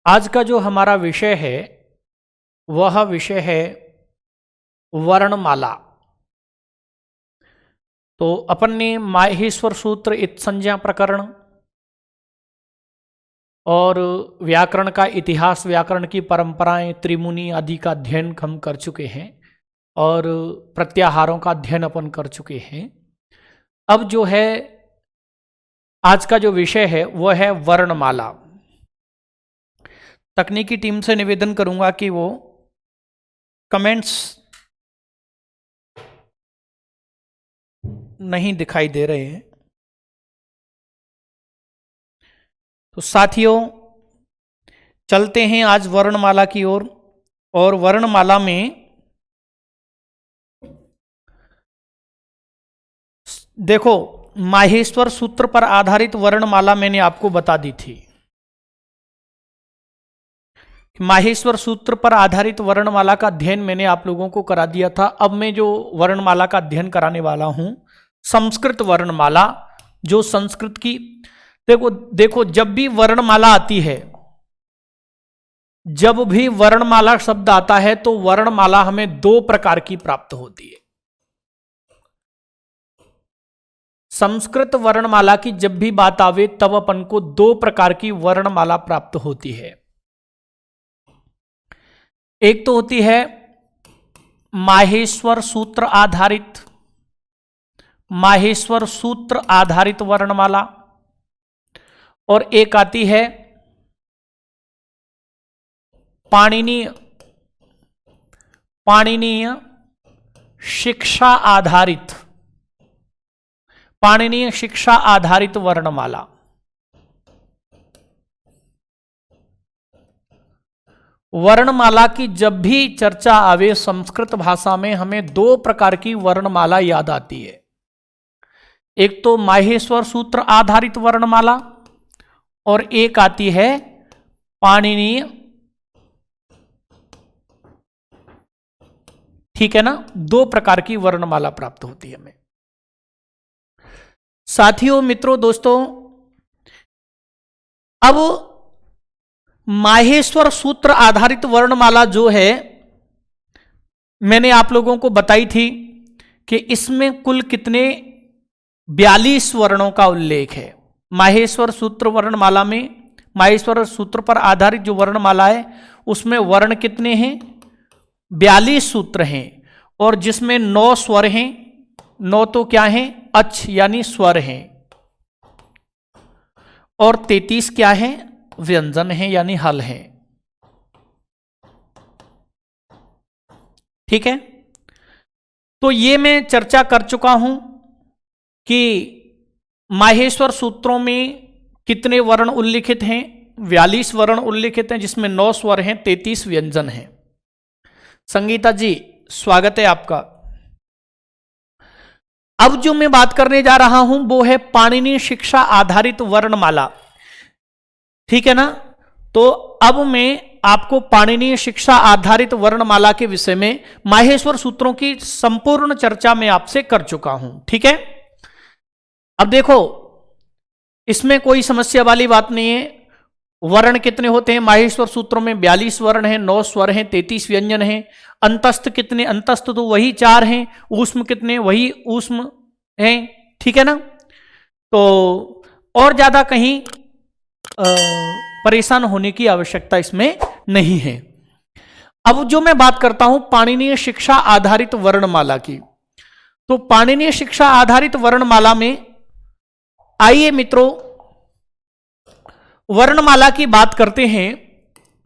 आज का जो हमारा विषय है वह विषय है वर्णमाला। तो अपन ने माहेश्वर सूत्र इत्संज्ञा प्रकरण और व्याकरण का इतिहास, व्याकरण की परंपराएं, त्रिमुनि आदि का अध्ययन हम कर चुके हैं और प्रत्याहारों का अध्ययन अपन कर चुके हैं। अब जो है आज का जो विषय है वह है वर्णमाला। तकनीकी टीम से निवेदन करूंगा कि वो कमेंट्स नहीं दिखाई दे रहे हैं। तो साथियों चलते हैं आज वर्णमाला की ओर। और वर्णमाला में देखो, माहेश्वर सूत्र पर आधारित वर्णमाला मैंने आपको बता दी थी। माहेश्वर सूत्र पर आधारित वर्णमाला का अध्ययन मैंने आप लोगों को करा दिया था। अब मैं जो वर्णमाला का अध्ययन कराने वाला हूं संस्कृत वर्णमाला, जो संस्कृत की देखो जब भी वर्णमाला आती है, जब भी वर्णमाला शब्द आता है तो वर्णमाला हमें दो प्रकार की प्राप्त होती है। संस्कृत वर्णमाला की जब भी बात आवे तब अपन को दो प्रकार की वर्णमाला प्राप्त होती है। एक तो होती है माहेश्वर सूत्र आधारित वर्णमाला, और एक आती है पाणिनीय शिक्षा आधारित वर्णमाला। वर्णमाला की जब भी चर्चा आवे संस्कृत भाषा में हमें दो प्रकार की वर्णमाला याद आती है। एक तो माहेश्वर सूत्र आधारित वर्णमाला और एक आती है पाणिनीय। ठीक है ना, दो प्रकार की वर्णमाला प्राप्त होती है हमें। साथियों, मित्रों, दोस्तों, अब माहेश्वर सूत्र आधारित वर्णमाला जो है मैंने आप लोगों को बताई थी कि इसमें कुल कितने 42 वर्णों का उल्लेख है। माहेश्वर सूत्र वर्णमाला में, माहेश्वर सूत्र पर आधारित जो वर्णमाला है उसमें वर्ण कितने हैं? 42 सूत्र हैं, और जिसमें 9 स्वर हैं। 9 तो क्या हैं? अच् यानी स्वर हैं, और 33 क्या है? व्यंजन है यानी हल है। ठीक है, तो ये मैं चर्चा कर चुका हूं कि माहेश्वर सूत्रों में कितने वर्ण उल्लिखित हैं। 42 वर्ण उल्लिखित हैं, जिसमें 9 स्वर हैं, 33 व्यंजन हैं। संगीता जी, स्वागत है आपका। अब जो मैं बात करने जा रहा हूं वो है पाणिनीय शिक्षा आधारित वर्णमाला। ठीक है ना, तो अब मैं आपको पाणिनीय शिक्षा आधारित वर्णमाला के विषय में माहेश्वर सूत्रों की संपूर्ण चर्चा मैं आपसे कर चुका हूं। ठीक है, अब देखो इसमें कोई समस्या वाली बात नहीं है। वर्ण कितने होते हैं माहेश्वर सूत्रों में? 42 वर्ण हैं, 9 स्वर हैं, 33 व्यंजन हैं। अंतस्थ कितने? अंतस्थ तो वही 4 हैं। ऊष्म कितने? वही ऊष्म हैं। ठीक है ना, तो और ज्यादा कहीं परेशान होने की आवश्यकता इसमें नहीं है। अब जो मैं बात करता हूं पाणिनीय शिक्षा आधारित वर्णमाला की, तो पाणिनीय शिक्षा आधारित वर्णमाला में आइए मित्रों वर्णमाला की बात करते हैं।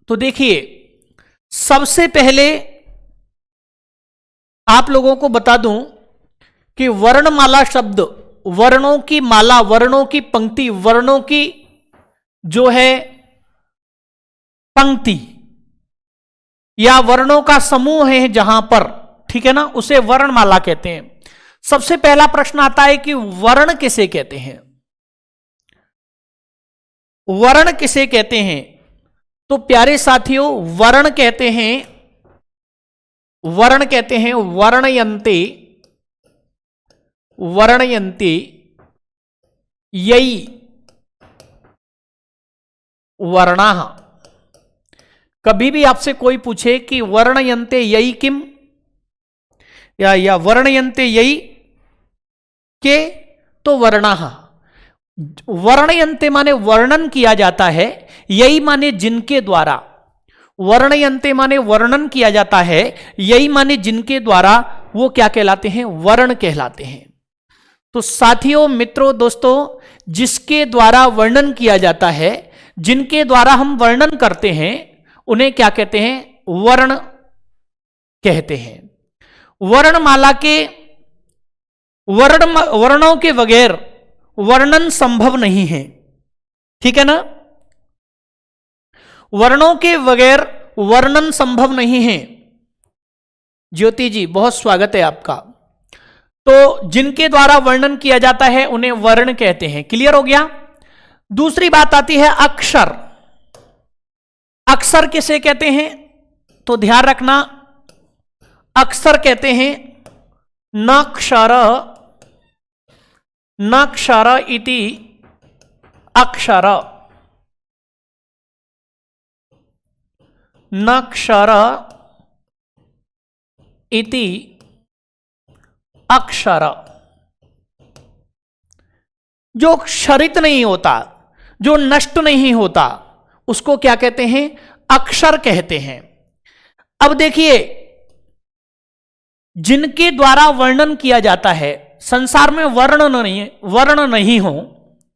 तो देखिए, सबसे पहले आप लोगों को बता दूं कि वर्णमाला शब्द, वर्णों की माला, वर्णों की पंक्ति, वर्णों की जो है पंक्ति या वर्णों का समूह है जहां पर, ठीक है ना, उसे वर्णमाला कहते हैं। सबसे पहला प्रश्न आता है कि वर्ण किसे कहते हैं? वर्ण किसे कहते हैं? तो प्यारे साथियों, वर्ण कहते हैं वर्णयन्ते यई वर्णाः। कभी भी आपसे कोई पूछे कि वर्णयन्ते यई किम या वर्णयन्ते यई के, तो वर्णाः, वर्णयन्ते माने वर्णन किया जाता है, यही माने जिनके द्वारा, वर्णयन्ते माने वर्णन किया जाता है, यही माने जिनके द्वारा, वो क्या कहलाते हैं? वर्ण कहलाते हैं। तो साथियों, मित्रों, दोस्तों, जिसके द्वारा वर्णन किया जाता है, जिनके द्वारा हम वर्णन करते हैं, उन्हें क्या कहते हैं? वर्ण कहते हैं। वर्णमाला के वर्णों के बगैर वर्णन संभव नहीं है, ठीक है ना? वर्णों के बगैर वर्णन संभव नहीं है। ज्योति जी, बहुत स्वागत है आपका। तो जिनके द्वारा वर्णन किया जाता है उन्हें वर्ण कहते हैं। क्लियर हो गया? दूसरी बात आती है अक्षर। अक्षर किसे कहते हैं? तो ध्यान रखना, अक्षर कहते हैं नक्षर, नक्षर इति अक्षर, नक्षर इति अक्षर। जो क्षरित नहीं होता, जो नष्ट नहीं होता, उसको क्या कहते हैं? अक्षर कहते हैं। अब देखिए, जिनके द्वारा वर्णन किया जाता है, संसार में वर्ण नहीं हो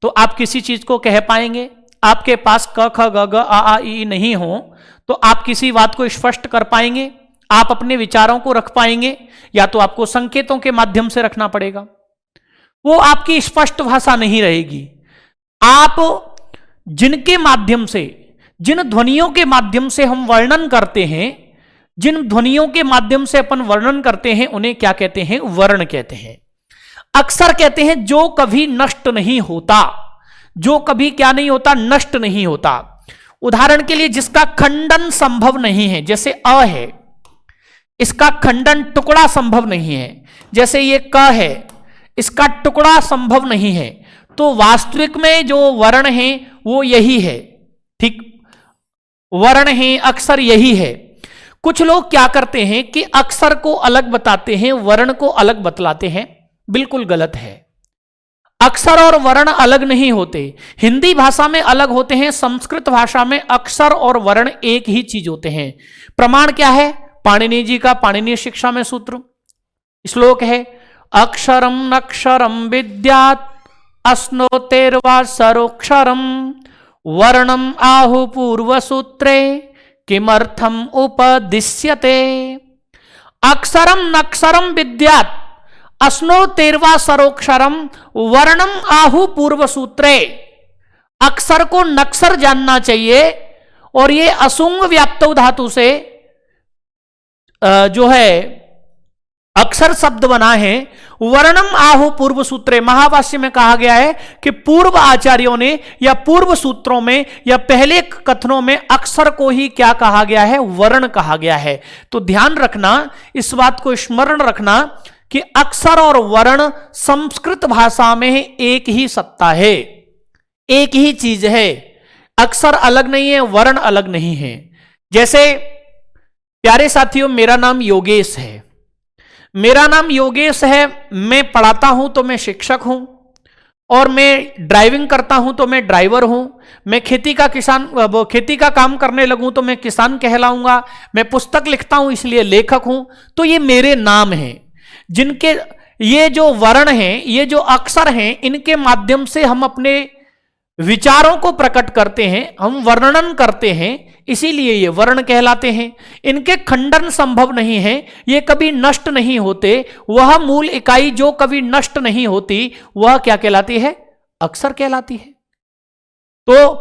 तो आप किसी चीज को कह पाएंगे? आपके पास क ख ग घ आ आ ई नहीं हो तो आप किसी बात को स्पष्ट कर पाएंगे? आप अपने विचारों को रख पाएंगे? या तो आपको संकेतों के माध्यम से रखना पड़ेगा, वो आपकी स्पष्ट भाषा नहीं रहेगी। आप जिनके माध्यम से, जिन ध्वनियों के माध्यम से हम वर्णन करते हैं, जिन ध्वनियों के माध्यम से अपन वर्णन करते हैं, उन्हें क्या कहते हैं? वर्ण कहते हैं। अक्षर कहते हैं जो कभी नष्ट नहीं होता, जो कभी क्या नहीं होता? नष्ट नहीं होता। उदाहरण के लिए, जिसका खंडन संभव नहीं है, जैसे अ है, इसका खंडन टुकड़ा संभव नहीं है। जैसे ये क है, इसका टुकड़ा संभव नहीं है। तो वास्तविक में जो वर्ण है वो यही है, ठीक? वर्ण है, अक्षर यही है। कुछ लोग क्या करते हैं कि अक्षर को अलग बताते हैं, वर्ण को अलग बतलाते हैं। बिल्कुल गलत है। अक्षर और वर्ण अलग नहीं होते। हिंदी भाषा में अलग होते हैं, संस्कृत भाषा में अक्षर और वर्ण एक ही चीज होते हैं। प्रमाण क्या है? पाणिनि जी का पाणिनीय शिक्षा में सूत्र, श्लोक है, अक्षरम नक्षरम विद्यात् अश्नोतेर्वा सरोक्षरम वर्णम आहु पूर्व सूत्रे किमर्थम उपदिश्यते। अक्षरम नक्षरम विद्यात् अश्नोतेर्वा सरोक्षरम वर्णम आहु पूर्व सूत्रे। अक्षर को नक्षर जानना चाहिए, और ये असुंग व्याप्तौ धातु से जो है अक्षर शब्द बना है। वर्णम आहु पूर्व सूत्रे, महाभाष्य में कहा गया है कि पूर्व आचार्यों ने या पूर्व सूत्रों में या पहले कथनों में अक्षर को ही क्या कहा गया है? वर्ण कहा गया है। तो ध्यान रखना, इस बात को स्मरण रखना कि अक्षर और वर्ण संस्कृत भाषा में एक ही सत्ता है, एक ही चीज है। अक्षर अलग नहीं है, वर्ण अलग नहीं है। जैसे प्यारे साथियों, मेरा नाम योगेश है, मेरा नाम योगेश है, मैं पढ़ाता हूं तो मैं शिक्षक हूं, और मैं ड्राइविंग करता हूं तो मैं ड्राइवर हूं, मैं खेती का काम करने लगूं तो मैं किसान कहलाऊंगा, मैं पुस्तक लिखता हूं इसलिए लेखक हूं। तो ये मेरे नाम हैं। जिनके ये जो वर्ण हैं, ये जो अक्षर हैं, इनके माध्यम से हम अपने विचारों को प्रकट करते हैं, हम वर्णन करते हैं, इसीलिए ये वर्ण कहलाते हैं। इनके खंडन संभव नहीं है, ये कभी नष्ट नहीं होते। वह मूल इकाई जो कभी नष्ट नहीं होती, वह क्या कहलाती है? अक्षर कहलाती है। तो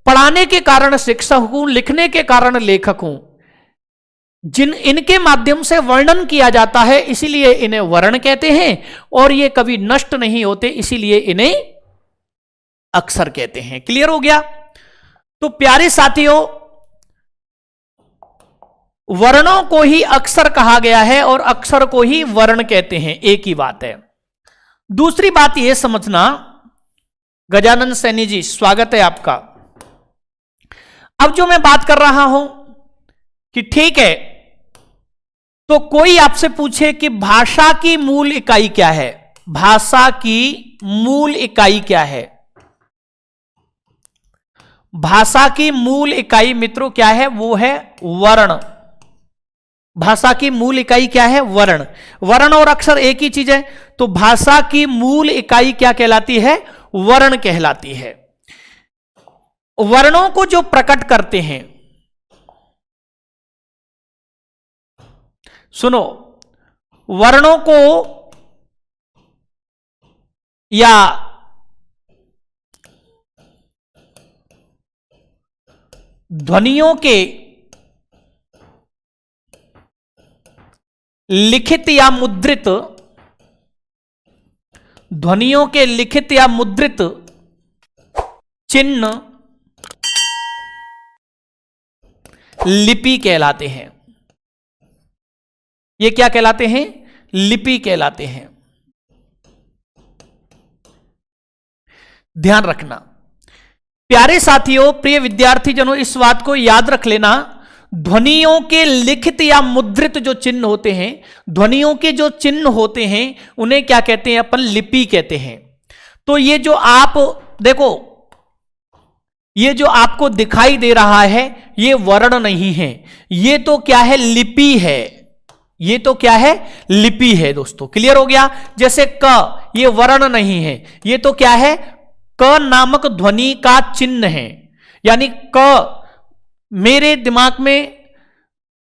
पढ़ाने के कारण शिक्षक हूं, लिखने के कारण लेखक हूं। जिन इनके माध्यम से वर्णन किया जाता है, इसीलिए इन्हें वर्ण कहते हैं, और ये कभी नष्ट नहीं होते, इसीलिए इन्हें अक्षर कहते हैं। क्लियर हो गया? तो प्यारे साथियों, वर्णों को ही अक्षर कहा गया है और अक्षर को ही वर्ण कहते हैं, एक ही बात है। दूसरी बात यह समझना, गजानन सैनी जी स्वागत है आपका। अब जो मैं बात कर रहा हूं कि ठीक है, तो कोई आपसे पूछे कि भाषा की मूल इकाई क्या है, भाषा की मूल इकाई क्या है, भाषा की मूल इकाई मित्रों क्या है, वो है वर्ण। भाषा की मूल इकाई क्या है, वर्ण। वर्ण और अक्षर एक ही चीज है, तो भाषा की मूल इकाई क्या कहलाती है, वर्ण कहलाती है। वर्णों को जो प्रकट करते हैं, सुनो, वर्णों को या ध्वनियों के लिखित या मुद्रित, ध्वनियों के लिखित या मुद्रित चिन्ह लिपि कहलाते हैं। ये क्या कहलाते हैं, लिपि कहलाते हैं। ध्यान रखना प्यारे साथियों, प्रिय विद्यार्थी जनों, इस बात को याद रख लेना, ध्वनियों के लिखित या मुद्रित जो चिन्ह होते हैं, ध्वनियों के जो चिन्ह होते हैं उन्हें क्या कहते हैं, अपन लिपि कहते हैं। तो ये जो आप देखो, ये जो आपको दिखाई दे रहा है ये वर्ण नहीं है, ये तो क्या है, लिपि है। ये तो क्या है, लिपि है दोस्तों। क्लियर हो गया। जैसे क, ये वर्ण नहीं है, ये तो क्या है, क नामक ध्वनि का चिन्ह है। यानी क मेरे दिमाग में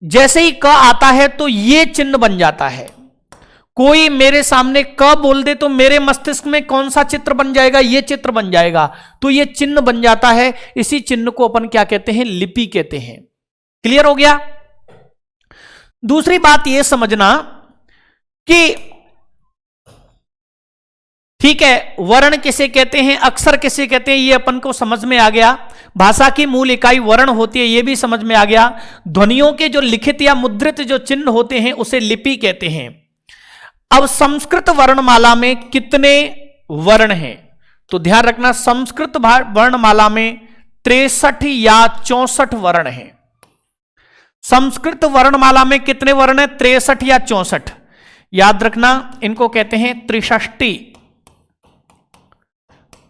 जैसे ही क आता है तो ये चिन्ह बन जाता है। कोई मेरे सामने क बोल दे तो मेरे मस्तिष्क में कौन सा चित्र बन जाएगा, ये चित्र बन जाएगा, तो ये चिन्ह बन जाता है। इसी चिन्ह को अपन क्या कहते हैं, लिपि कहते हैं। क्लियर हो गया। दूसरी बात ये समझना कि ठीक है, वर्ण किसे कहते हैं, अक्षर किसे कहते हैं, ये अपन को समझ में आ गया। भाषा की मूल इकाई वर्ण होती है, ये भी समझ में आ गया। ध्वनियों के जो लिखित या मुद्रित जो चिन्ह होते हैं उसे लिपि कहते हैं। अब संस्कृत वर्णमाला में कितने वर्ण हैं, तो ध्यान रखना, संस्कृत वर्णमाला में 63 या 64 वर्ण हैं। संस्कृत वर्णमाला में कितने वर्ण हैं, 63 या 64। याद रखना, इनको कहते हैं त्रिषष्टि,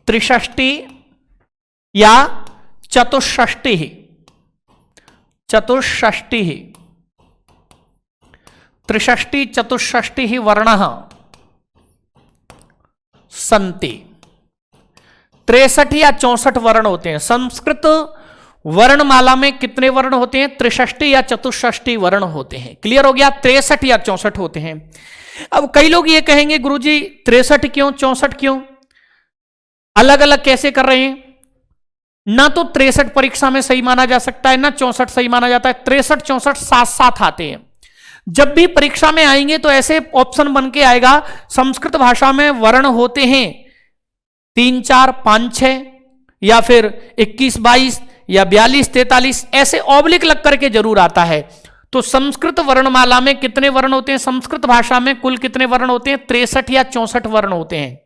त्रिषष्टि या चतुष्षष्टि, चतुष्षष्टि, त्रिषष्टि चतुष्षष्टि वर्णः सन्ति। 63 या 64 वर्ण होते हैं। संस्कृत वर्णमाला में कितने वर्ण होते हैं, त्रिषष्टि या चतुष्षष्टि वर्ण होते हैं। क्लियर हो गया। 63 या 64 होते हैं। अब कई लोग ये कहेंगे गुरुजी 63 क्यों, 64 क्यों, अलग अलग कैसे कर रहे हैं। ना तो 63 परीक्षा में सही माना जा सकता है, ना 64 सही माना जाता है। 63 64 साथ साथ आते हैं। जब भी परीक्षा में आएंगे तो ऐसे ऑप्शन बन के आएगा, संस्कृत भाषा में वर्ण होते हैं 3 4 5 6 या फिर 21 22 या 42 43, ऐसे ऑब्लिक लग करके जरूर आता है। तो संस्कृत वर्णमाला में कितने वर्ण होते हैं, संस्कृत भाषा में कुल कितने वर्ण होते हैं, 63 या 64 वर्ण होते हैं।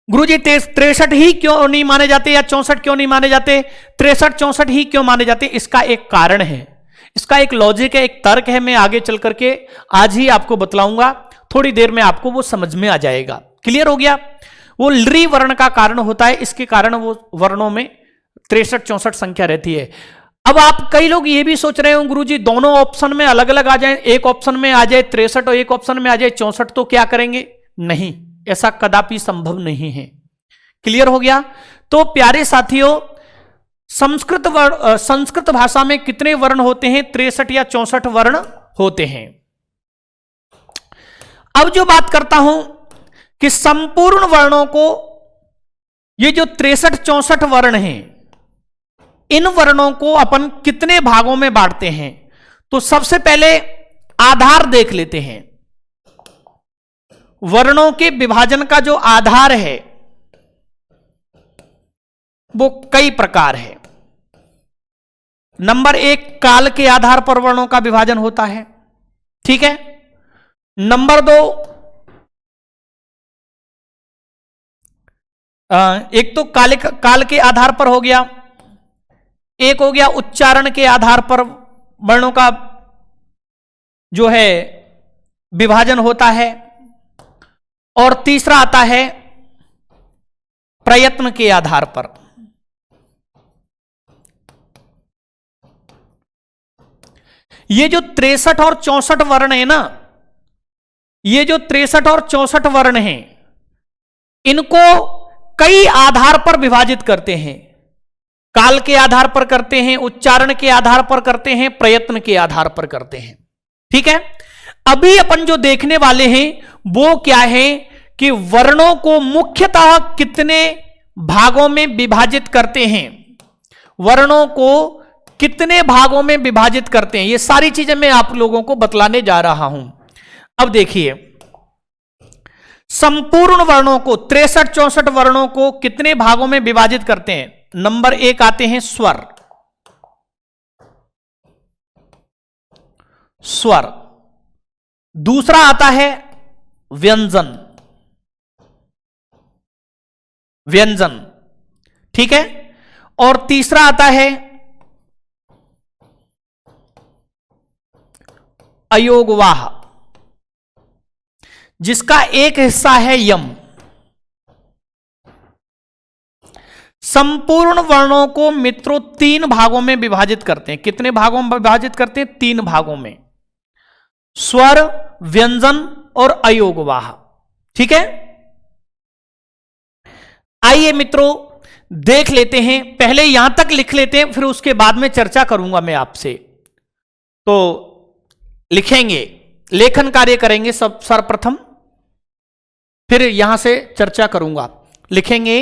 गुरुजी 63 ही क्यों नहीं माने जाते या 64 क्यों नहीं माने जाते, 63 64 ही क्यों माने जाते, इसका एक कारण है, इसका एक लॉजिक है, एक तर्क है। मैं आगे चल करके आज ही आपको बतलाऊंगा, थोड़ी देर में आपको वो समझ में आ जाएगा। क्लियर हो गया। वो लृ वर्ण का कारण होता है, इसके कारण वो वर्णों में 63 64 संख्या रहती है। अब आप कई लोग ये भी सोच रहे हो गुरुजी दोनों ऑप्शन में अलग अलग आ जाए, एक ऑप्शन में आ जाए 63 और एक ऑप्शन में आ जाए 64, तो क्या करेंगे। नहीं, ऐसा कदापि संभव नहीं है। क्लियर हो गया। तो प्यारे साथियों, संस्कृत भाषा में कितने वर्ण होते हैं, 63 या 64 वर्ण होते हैं। अब जो बात करता हूं कि संपूर्ण वर्णों को, ये जो 63 64 वर्ण हैं, इन वर्णों को अपन कितने भागों में बांटते हैं, तो सबसे पहले आधार देख लेते हैं। वर्णों के विभाजन का जो आधार है वो कई प्रकार है। नंबर 1, काल के आधार पर वर्णों का विभाजन होता है, ठीक है। नंबर 2, एक तो काल के आधार पर हो गया, एक हो गया उच्चारण के आधार पर वर्णों का जो है विभाजन होता है। और तीसरा आता है प्रयत्न के आधार पर। ये जो 63 और 64 वर्ण है ना, ये जो 63 और 64 वर्ण हैं, इनको कई आधार पर विभाजित करते हैं। काल के आधार पर करते हैं, उच्चारण के आधार पर करते हैं, प्रयत्न के आधार पर करते हैं। ठीक है, अभी अपन जो देखने वाले हैं वो क्या है कि वर्णों को मुख्यतः कितने भागों में विभाजित करते हैं, वर्णों को कितने भागों में विभाजित करते हैं, ये सारी चीजें मैं आप लोगों को बतलाने जा रहा हूं। अब देखिए, संपूर्ण वर्णों को 63-64 वर्णों को कितने भागों में विभाजित करते हैं। नंबर 1 आते हैं स्वर। स्वर। दूसरा आता है व्यंजन। व्यंजन, ठीक है। और तीसरा आता है अयोगवाह, जिसका एक हिस्सा है यम। संपूर्ण वर्णों को मित्रों 3 भागों में विभाजित करते हैं। कितने भागों में विभाजित करते हैं? 3 भागों में, स्वर, व्यंजन और अयोगवाह। ठीक है, आइए मित्रों देख लेते हैं। पहले यहां तक लिख लेते हैं, फिर उसके बाद में चर्चा करूंगा मैं आपसे। तो लिखेंगे, लेखन कार्य करेंगे सब सर्वप्रथम, फिर यहां से चर्चा करूंगा। लिखेंगे,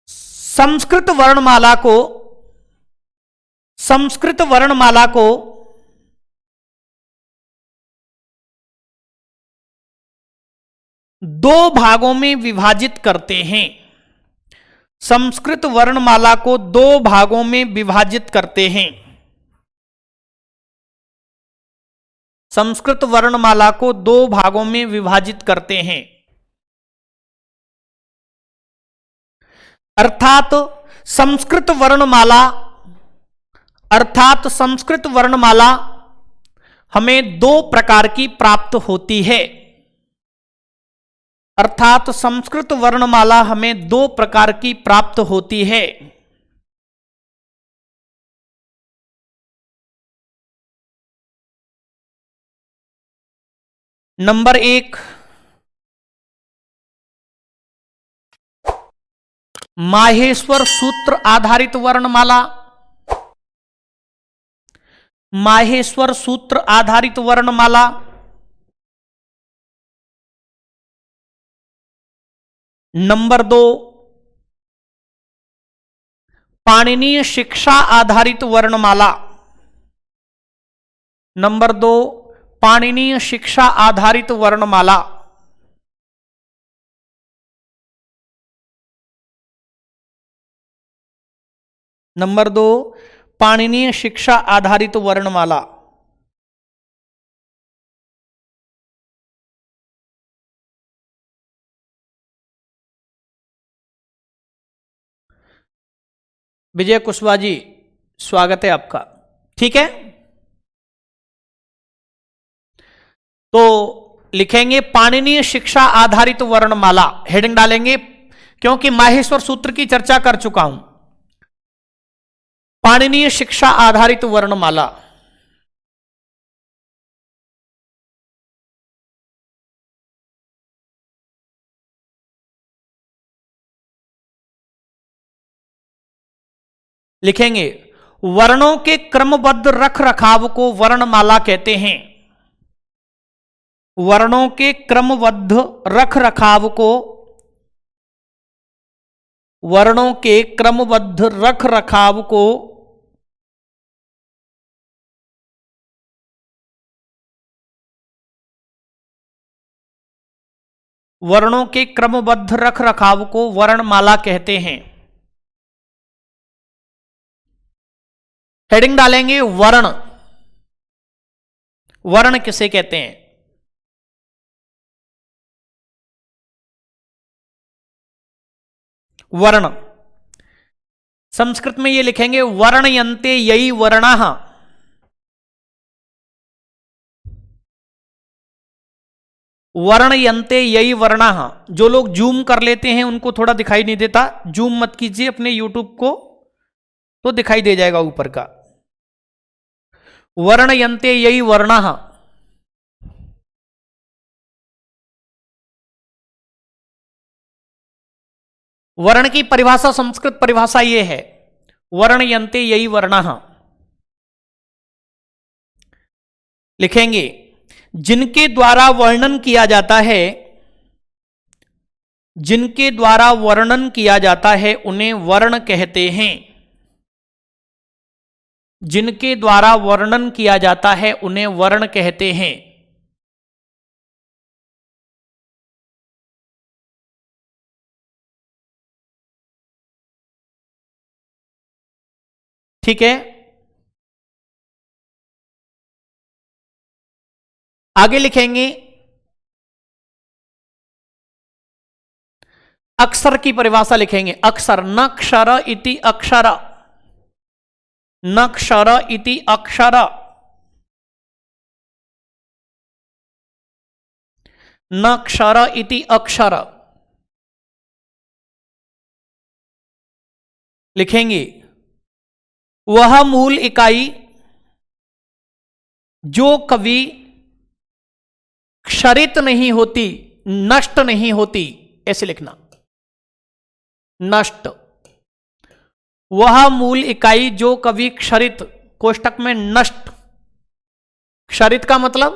संस्कृत वर्णमाला को, संस्कृत वर्णमाला को दो भागों में विभाजित करते हैं। संस्कृत वर्णमाला को 2 भागों में विभाजित करते हैं। संस्कृत वर्णमाला को 2 भागों में विभाजित करते हैं। अर्थात संस्कृत वर्णमाला, अर्थात संस्कृत वर्णमाला हमें 2 प्रकार की प्राप्त होती है। अर्थात संस्कृत वर्णमाला हमें 2 प्रकार की प्राप्त होती है। नंबर 1, माहेश्वर सूत्र आधारित वर्णमाला। माहेश्वर सूत्र आधारित वर्णमाला। नंबर 2, पाणिनीय शिक्षा आधारित वर्णमाला। नंबर 2, पाणिनीय शिक्षा आधारित वर्णमाला। नंबर 2, पाणिनीय शिक्षा आधारित वर्णमाला। विजय कुशवाहा जी, स्वागत है आपका। ठीक है, तो लिखेंगे पाणिनीय शिक्षा आधारित वर्णमाला, हेडिंग डालेंगे, क्योंकि माहेश्वर सूत्र की चर्चा कर चुका हूं। पाणिनीय शिक्षा आधारित वर्णमाला। लिखेंगे, वर्णों के क्रमबद्ध रख रखाव को वर्णमाला कहते हैं। वर्णों के क्रमबद्ध रख रखाव को, वर्णों के क्रमबद्ध रख रखाव को वर्णों के क्रमबद्ध रख रखाव को वर्णमाला कहते हैं। हेडिंग डालेंगे, वर्ण। वर्ण किसे कहते हैं? वर्ण। संस्कृत में ये लिखेंगे वर्णयन्ते यई वर्णाः। वर्णयन्ते यई वर्णाः। जो लोग जूम कर लेते हैं उनको थोड़ा दिखाई नहीं देता, जूम मत कीजिए अपने यूट्यूब को, तो दिखाई दे जाएगा ऊपर का। वर्णयन्ते यई वर्णाः। वर्ण की परिभाषा, संस्कृत परिभाषा ये है, वर्णयन्ते यई वर्णाः। लिखेंगे जिनके द्वारा वर्णन किया जाता है, जिनके द्वारा वर्णन किया जाता है उन्हें वर्ण कहते हैं। जिनके द्वारा वर्णन किया जाता है उन्हें वर्ण कहते हैं। ठीक है, आगे लिखेंगे अक्षर की परिभाषा लिखेंगे। अक्षर, न क्षर इति अक्षर, न क्षर इति अक्षर, न क्षर इति अक्षर। लिखेंगे वह मूल इकाई जो कभी क्षरित नहीं होती, नष्ट नहीं होती, ऐसे लिखना, नष्ट। वह मूल इकाई जो कभी क्षरित, कोष्टक में नष्ट, क्षरित का मतलब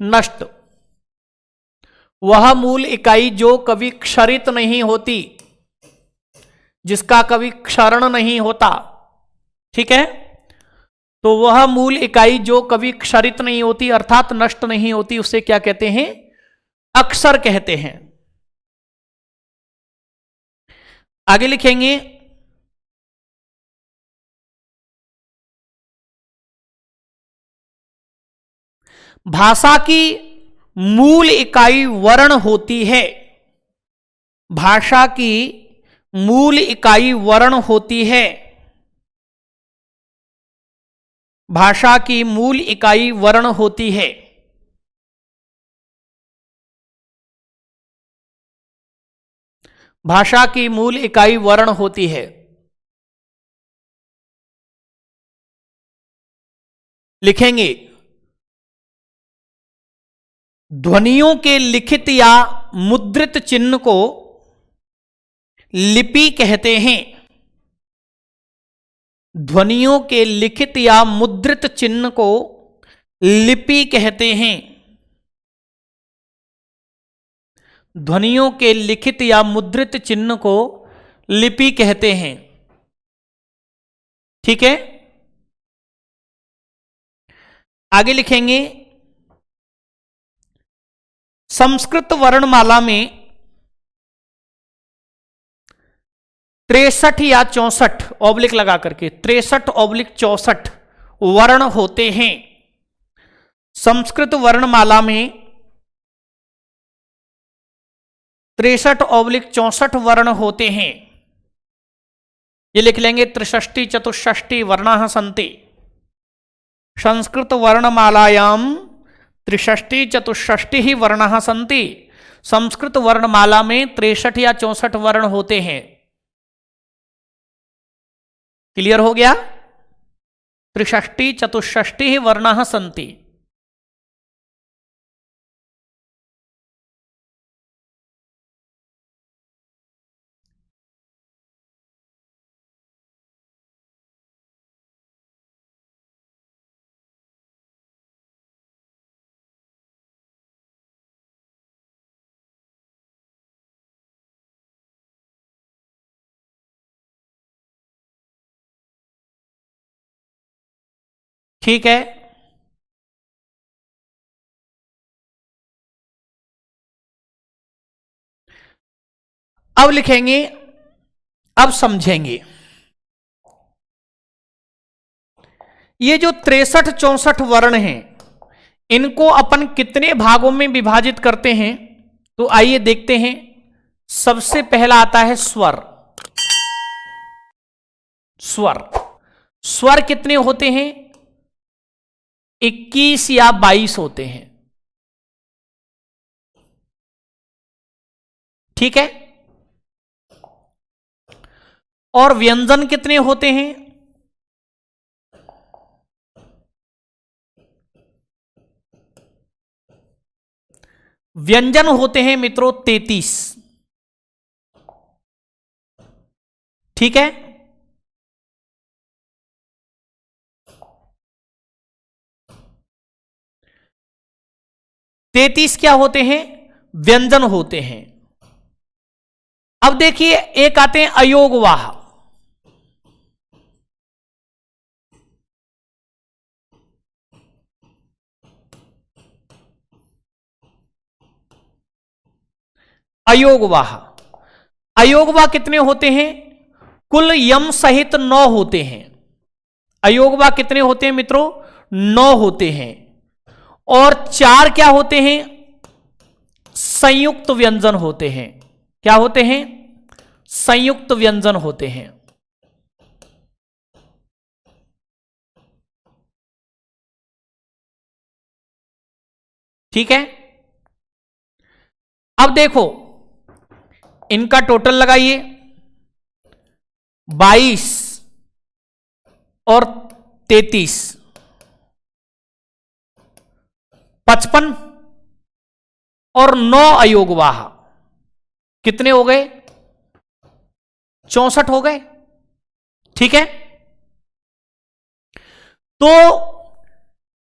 नष्ट। वह मूल इकाई जो कभी क्षरित नहीं होती, जिसका कभी क्षरण नहीं होता। ठीक है, तो वह मूल इकाई जो कभी क्षरित नहीं होती अर्थात नष्ट नहीं होती, उसे क्या कहते हैं? अक्षर कहते हैं। आगे लिखेंगे भाषा की मूल इकाई वर्ण होती है। भाषा की मूल इकाई वर्ण होती है। भाषा की मूल इकाई वर्ण होती है। भाषा की मूल इकाई वर्ण होती है। लिखेंगे ध्वनियों के लिखित या मुद्रित चिन्ह को लिपि कहते हैं। ध्वनियों के लिखित या मुद्रित चिन्ह को लिपि कहते हैं। ध्वनियों के लिखित या मुद्रित चिन्ह को लिपि कहते हैं। ठीक है, आगे लिखेंगे संस्कृत वर्णमाला में 63 या 64 ऑब्लिक लगा करके 63/64 वर्ण होते हैं। संस्कृत वर्णमाला में 63/64 वर्ण होते हैं। ये लिख लेंगे 63 चतुष्षष्टि वर्णाः सन्ति। संस्कृत वर्णमालायाम 63 चतुष्षष्टि ही वर्णाः सन्ति। संस्कृत वर्णमाला में 63 या 64 वर्ण होते हैं। क्लियर हो गया? 63 चतुष्षष्टि ही वर्णाः सन्ति। ठीक है, अब लिखेंगे, अब समझेंगे ये जो 63-64 वर्ण हैं इनको अपन कितने भागों में विभाजित करते हैं। तो आइए देखते हैं। सबसे पहला आता है स्वर। स्वर। स्वर कितने होते हैं? 21 या 22 होते हैं। ठीक है। और व्यंजन कितने होते हैं? व्यंजन होते हैं मित्रों 33। ठीक है। तैतीस क्या होते हैं? व्यंजन होते हैं। अब देखिए एक आते हैं अयोगवाह। अयोगवाह। अयोगवाह कितने होते हैं? कुल यम सहित 9 होते हैं। अयोगवाह कितने होते हैं मित्रों? 9 होते हैं। और 4 क्या होते हैं? संयुक्त व्यंजन होते हैं। क्या होते हैं? संयुक्त व्यंजन होते हैं। ठीक है। अब देखो इनका टोटल लगाइए। 22 और 33, 55 और 9 अयोगवाह कितने हो गए? 64 हो गए। ठीक है। तो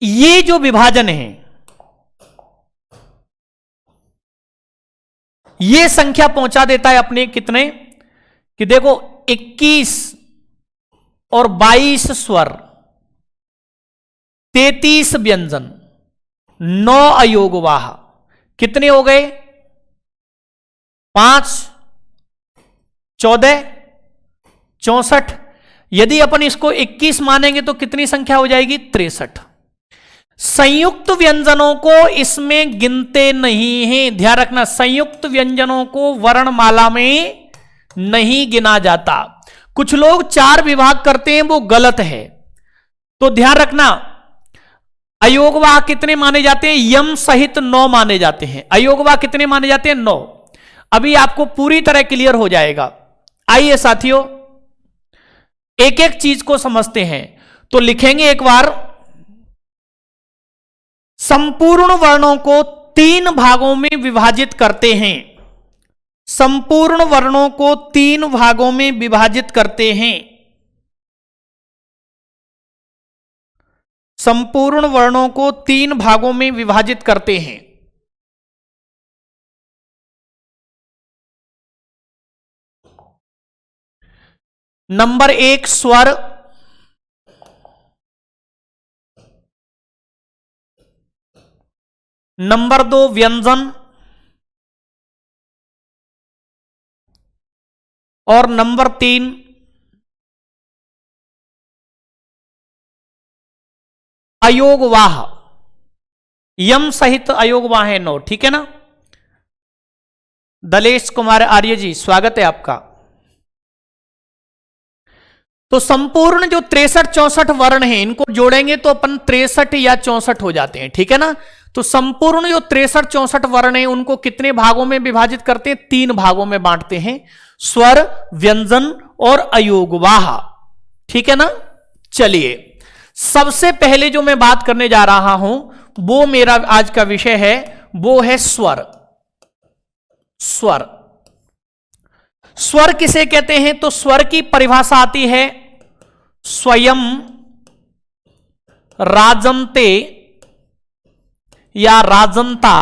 ये जो विभाजन है, ये संख्या पहुंचा देता है अपने कितने कि देखो 21 और 22 स्वर, 33 व्यंजन, 9 अयोगवाह कितने हो गए? 5, 14, 64। यदि अपन इसको 21 मानेंगे तो कितनी संख्या हो जाएगी? 63। संयुक्त व्यंजनों को इसमें गिनते नहीं हैं। ध्यान रखना, संयुक्त व्यंजनों को वर्णमाला में नहीं गिना जाता। कुछ लोग 4 विभाग करते हैं, वो गलत है। तो ध्यान रखना, अयोगवाह कितने माने जाते हैं? यम सहित 9 माने जाते हैं। अयोगवाह कितने माने जाते हैं? 9। अभी आपको पूरी तरह क्लियर हो जाएगा। आइए साथियों एक एक चीज को समझते हैं। तो लिखेंगे एक बार, संपूर्ण वर्णों को 3 भागों में विभाजित करते हैं। संपूर्ण वर्णों को 3 भागों में विभाजित करते हैं। संपूर्ण वर्णों को 3 भागों में विभाजित करते हैं। नंबर 1 स्वर, नंबर 2 व्यंजन और नंबर 3 अयोगवाह। यम सहित अयोगवाह है 9। ठीक है ना? दलेश कुमार आर्य जी स्वागत है आपका। तो संपूर्ण जो 63-64 वर्ण हैं इनको जोड़ेंगे तो अपन 63 या 64 हो जाते हैं। ठीक है ना? तो संपूर्ण जो 63-64 वर्ण हैं उनको कितने भागों में विभाजित करते हैं? 3 भागों में बांटते हैं, स्वर, व्यंजन और अयोगवाह। ठीक है ना? चलिए सबसे पहले जो मैं बात करने जा रहा हूं वो मेरा आज का विषय है, वो है स्वर। स्वर, स्वर किसे कहते हैं? तो स्वर की परिभाषा आती है स्वयं, राजन्ते या राजंता,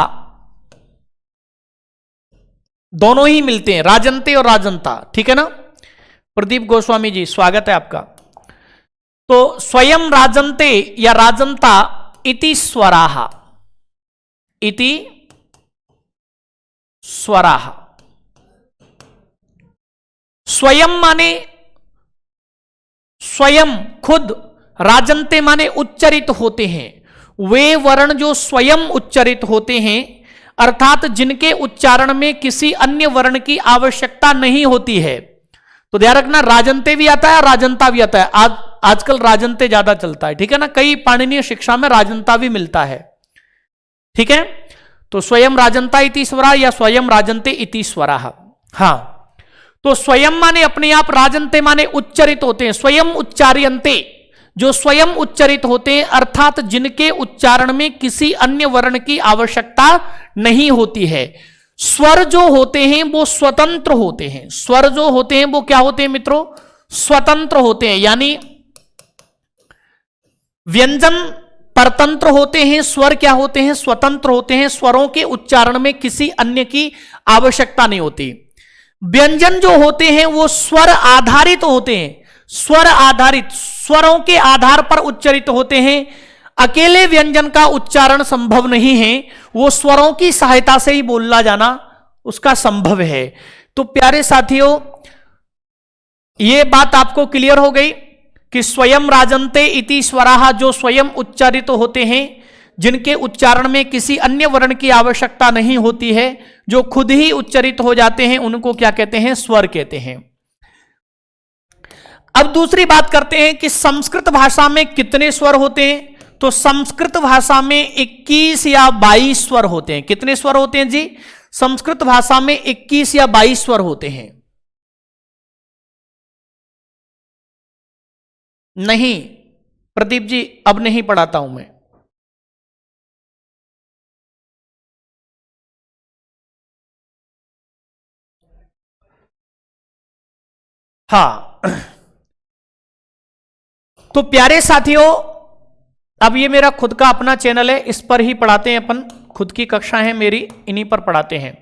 दोनों ही मिलते हैं, राजन्ते और राजंता। ठीक है ना? प्रदीप गोस्वामी जी स्वागत है आपका। तो स्वयं राजन्ते या राजंता इति स्वराः, इति स्वराः। स्वयं माने स्वयं, खुद, राजन्ते माने उच्चरित होते हैं। वे वर्ण जो स्वयं उच्चरित होते हैं, अर्थात जिनके उच्चारण में किसी अन्य वर्ण की आवश्यकता नहीं होती है। तो ध्यान रखना, राजंते भी आता है और राजंता भी आता है। आजकल राजंते ज्यादा चलता है, ठीक है ना, कई पाणिनीय शिक्षा में राजंता भी मिलता है, ठीक है। तो स्वयं राजंता इति स्वरा या स्वयं राजंते इति स्वरा। हाँ, तो स्वयं माने अपने आप, राजंते माने उच्चरित होते हैं, स्वयं उच्चार्यन्ते, जो स्वयं उच्चरित होते हैं, अर्थात जिनके उच्चारण में किसी अन्य वर्ण की आवश्यकता नहीं होती है। स्वर जो होते हैं वो स्वतंत्र होते हैं, स्वर जो होते हैं वो क्या होते हैं मित्रों, स्वतंत्र होते हैं, यानी व्यंजन परतंत्र होते हैं, स्वर क्या होते हैं, स्वतंत्र होते हैं, स्वरों के उच्चारण में किसी अन्य की आवश्यकता नहीं होती। व्यंजन जो होते हैं वो स्वर आधारित होते हैं, स्वर आधारित, स्वरों के आधार पर उच्चरित होते हैं। अकेले व्यंजन का उच्चारण संभव नहीं है, वो स्वरों की सहायता से ही बोलना जाना उसका संभव है। तो प्यारे साथियों, ये बात आपको क्लियर हो गई कि स्वयं राजंते इति स्वराः, जो स्वयं उच्चारित होते हैं, जिनके उच्चारण में किसी अन्य वर्ण की आवश्यकता नहीं होती है, जो खुद ही उच्चरित हो जाते हैं, उनको क्या कहते हैं, स्वर कहते हैं। अब दूसरी बात करते हैं कि संस्कृत भाषा में कितने स्वर होते हैं। तो संस्कृत भाषा में 21 या 22 स्वर होते हैं। कितने स्वर होते हैं जी? संस्कृत भाषा में 21 या 22 स्वर होते हैं। नहीं प्रदीप जी, अब नहीं पढ़ाता हूं मैं। हाँ, तो प्यारे साथियों, अब ये मेरा खुद का अपना चैनल है, इस पर ही पढ़ाते हैं अपन, खुद की कक्षा है मेरी, इन्हीं पर पढ़ाते हैं।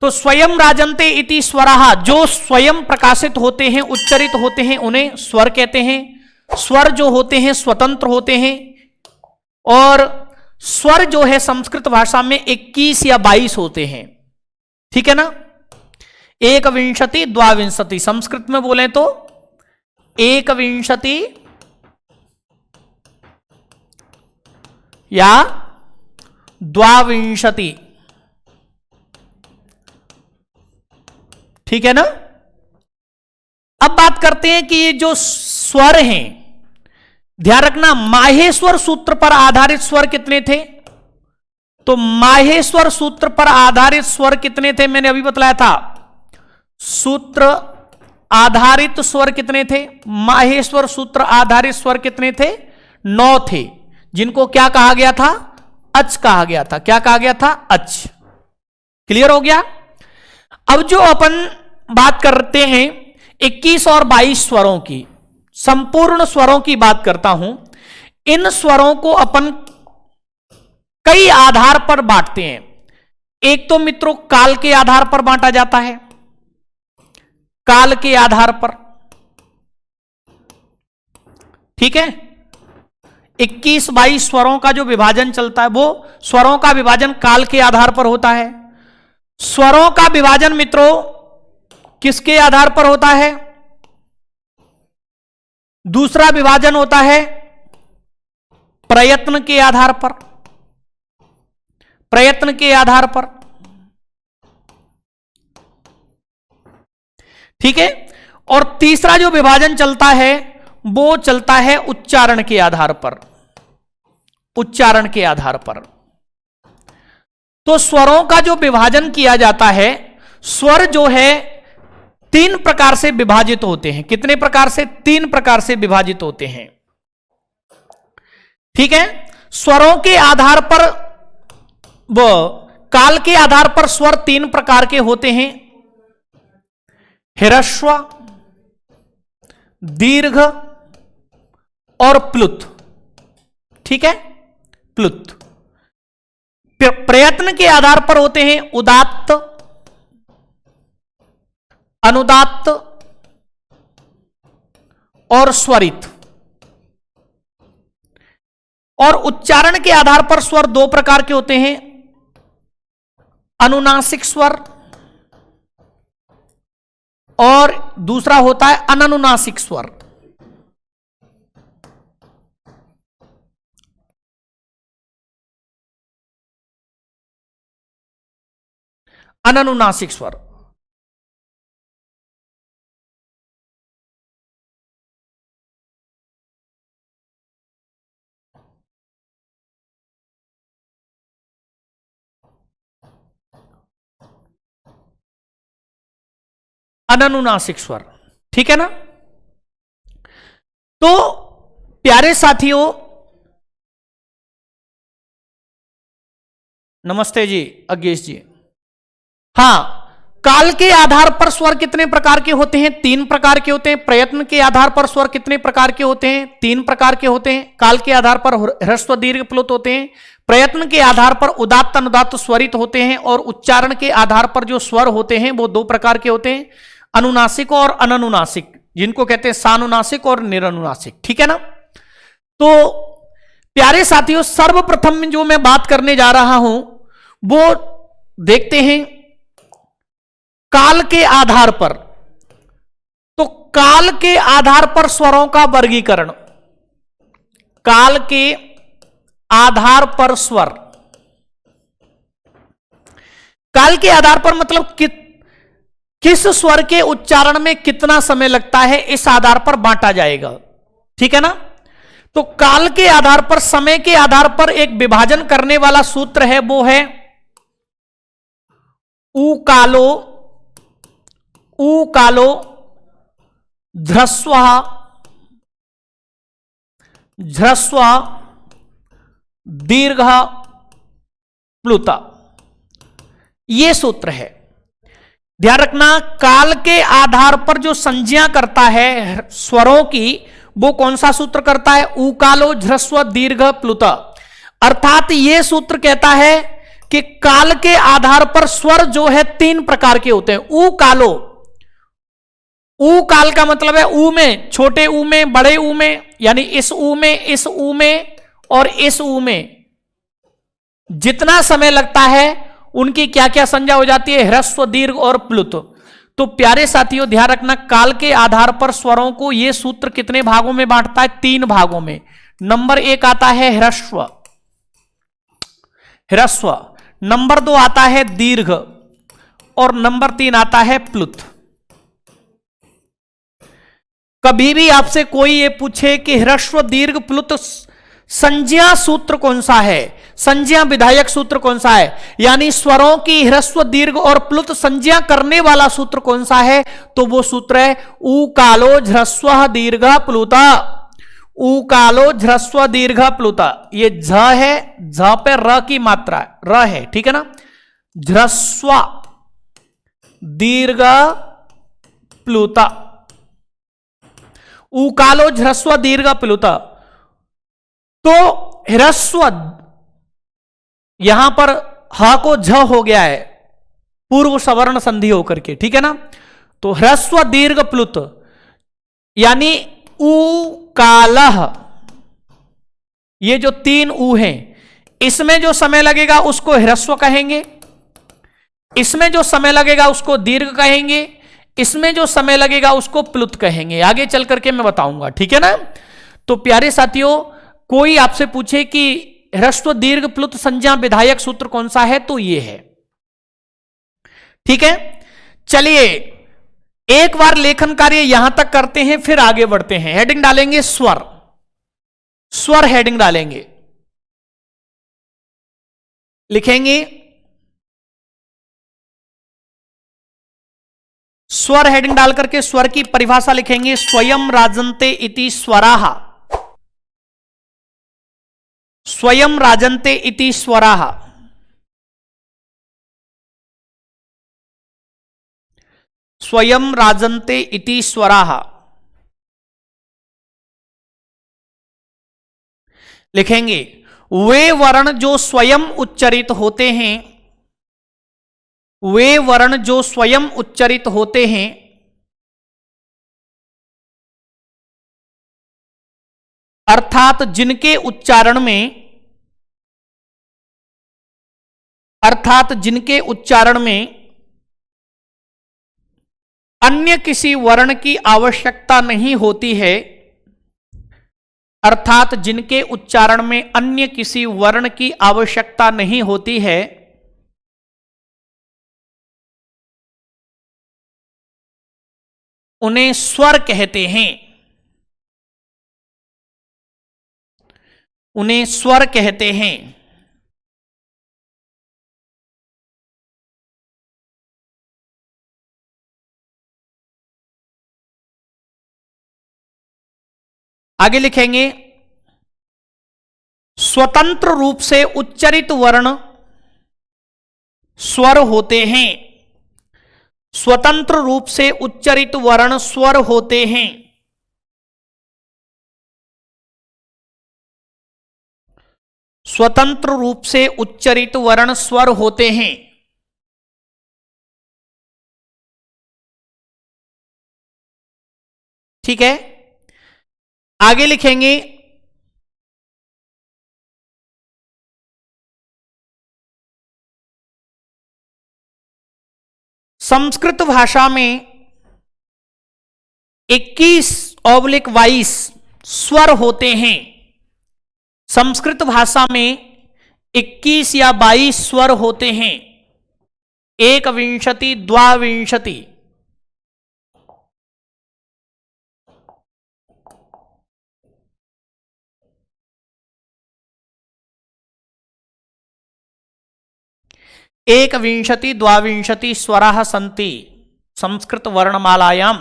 तो स्वयं राजंते इति स्वराः, जो स्वयं प्रकाशित होते हैं, उच्चरित होते हैं, उन्हें स्वर कहते हैं। स्वर जो होते हैं स्वतंत्र होते हैं, और स्वर जो है संस्कृत भाषा में 21 या 22 होते हैं, ठीक है ना। एक विंशति द्वाविंशति, संस्कृत में बोले तो एक विंशति या द्वाविंशति, ठीक है ना। अब बात करते हैं कि ये जो स्वर हैं, ध्यान रखना, माहेश्वर सूत्र पर आधारित स्वर कितने थे। तो माहेश्वर सूत्र पर आधारित स्वर कितने थे, मैंने अभी बतलाया था। सूत्र आधारित स्वर कितने थे, माहेश्वर सूत्र आधारित स्वर कितने थे, 9 थे, जिनको क्या कहा गया था, अच कहा गया था। क्या कहा गया था, अच। क्लियर हो गया। अब जो अपन बात करते हैं 21 और 22 स्वरों की, संपूर्ण स्वरों की बात करता हूं। इन स्वरों को अपन कई आधार पर बांटते हैं। एक तो मित्रों काल के आधार पर बांटा जाता है, काल के आधार पर, ठीक है। 21-22 स्वरों का जो विभाजन चलता है, वो स्वरों का विभाजन काल के आधार पर होता है। स्वरों का विभाजन मित्रों किसके आधार पर होता है, दूसरा विभाजन होता है प्रयत्न के आधार पर, प्रयत्न के आधार पर, ठीक है। और तीसरा जो विभाजन चलता है वो चलता है उच्चारण के आधार पर, उच्चारण के आधार पर। तो स्वरों का जो विभाजन किया जाता है, स्वर जो है 3 प्रकार से विभाजित होते हैं। कितने प्रकार से, 3 प्रकार से विभाजित होते हैं, ठीक है। स्वरों के आधार पर, वो काल के आधार पर स्वर 3 प्रकार के होते हैं, ह्रस्व, दीर्घ और प्लुत, ठीक है, प्लुत। प्रयत्न के आधार पर होते हैं उदात्त, अनुदात्त और स्वरित। और उच्चारण के आधार पर स्वर 2 प्रकार के होते हैं, अनुनासिक स्वर और दूसरा होता है अननुनासिक स्वर। अननुनासिक स्वर, अननुनासिक स्वर। ठीक है ना। तो प्यारे साथियों, नमस्ते जी अज्ञेश जी। हां, काल के आधार पर स्वर कितने प्रकार के होते हैं? 3 प्रकार के होते हैं। प्रयत्न के आधार पर स्वर कितने प्रकार के होते हैं? 3 प्रकार के होते हैं। काल के आधार पर ह्रस्व दीर्घ प्लुत होते हैं। प्रयत्न के आधार पर उदात्त अनुदात्त स्वरित होते हैं। और उच्चारण के आधार पर जो स्वर होते हैं वो 2 प्रकार के होते हैं, अनुनासिक और अननुनासिक, जिनको कहते हैं सानुनासिक और निरनुनासिक। ठीक है ना। तो प्यारे साथियों, सर्वप्रथम जो मैं बात करने जा रहा हूं वो देखते हैं काल के आधार पर। तो काल के आधार पर स्वरों का वर्गीकरण। काल के आधार पर स्वर, काल के आधार पर मतलब किस स्वर के उच्चारण में कितना समय लगता है, इस आधार पर बांटा जाएगा। ठीक है ना। तो काल के आधार पर, समय के आधार पर एक विभाजन करने वाला सूत्र है, वो है ऊ कालो ध्रस्व दीर्घ प्लुत। यह सूत्र है। ध्यान रखना, काल के आधार पर जो संज्ञा करता है स्वरों की, वो कौन सा सूत्र करता है? ऊ कालो ह्रस्व दीर्घ प्लुत। अर्थात यह सूत्र कहता है कि काल के आधार पर स्वर जो है 3 प्रकार के होते हैं। ऊ कालो, ऊ काल का मतलब है ऊ में, छोटे ऊ में, बड़े ऊ में, यानी इस ऊ में, इस ऊ में और इस ऊ में जितना समय लगता है उनकी क्या क्या संज्ञा हो जाती है? ह्रस्व दीर्घ और प्लुत। तो प्यारे साथियों ध्यान रखना, काल के आधार पर स्वरों को यह सूत्र कितने भागों में बांटता है? 3 भागों में। नंबर 1 आता है ह्रस्व, नंबर 2 आता है दीर्घ और नंबर 3 आता है प्लुत। कभी भी आपसे कोई ये पूछे कि ह्रस्व दीर्घ प्लुत संज्ञा सूत्र कौन सा है, संज्ञा विधायक सूत्र कौन सा है, यानी स्वरों की ह्रस्व दीर्घ और प्लुत संज्ञा करने वाला सूत्र कौन सा है, तो वो सूत्र है ऊ कालो ह्रस्व दीर्घ प्लुता। ऊ कालो ह्रस्व दीर्घ प्लुता। ये झ है, झ पे र की मात्रा र है। ठीक है ना। ह्रस्व दीर्घ प्लुता, ऊ कालो ह्रस्व दीर्घ प्लुता। तो ह्रस्व, यहां पर ह को झ हो गया है पूर्व सवर्ण संधि होकर के। ठीक है ना। तो ह्रस्व दीर्घ प्लुत यानी ऊ कालह, ये जो 3 ऊ हैं, इसमें जो समय लगेगा उसको ह्रस्व कहेंगे, इसमें जो समय लगेगा उसको दीर्घ कहेंगे, इसमें जो समय लगेगा उसको प्लुत कहेंगे। आगे चल करके मैं बताऊंगा। ठीक है ना। तो प्यारे साथियों, कोई आपसे पूछे कि ह्रस्व दीर्घ प्लुत संज्ञा विधायक सूत्र कौन सा है, तो ये है। ठीक है। चलिए एक बार लेखन कार्य यहां तक करते हैं, फिर आगे बढ़ते हैं। हेडिंग डालेंगे स्वर, स्वर हेडिंग डालेंगे, लिखेंगे स्वर हेडिंग डाल करके स्वर की परिभाषा लिखेंगे। स्वयं राजन्ते इति स्वराः, स्वयं राजन्ते इति स्वराः। स्वयं राजन्ते इति स्वराः लिखेंगे। वे वर्ण जो स्वयं उच्चरित होते हैं, वे वर्ण जो स्वयं उच्चरित होते हैं, अर्थात जिनके उच्चारण में, अर्थात जिनके उच्चारण में अन्य किसी वर्ण की आवश्यकता नहीं होती है, अर्थात जिनके उच्चारण में अन्य किसी वर्ण की आवश्यकता नहीं होती है, उन्हें स्वर कहते हैं, उन्हें स्वर कहते हैं। आगे लिखेंगे स्वतंत्र रूप से उच्चरित वर्ण स्वर होते हैं। स्वतंत्र रूप से उच्चरित वर्ण स्वर होते हैं। स्वतंत्र रूप से उच्चरित वर्ण स्वर होते हैं। ठीक है, आगे लिखेंगे संस्कृत भाषा में 21/22 स्वर होते हैं। संस्कृत भाषा में 21 या 22 स्वर होते हैं। 21, 22। एक विंशति द्वाविंशति स्वराः सन्ति संस्कृत वर्णमालायाम।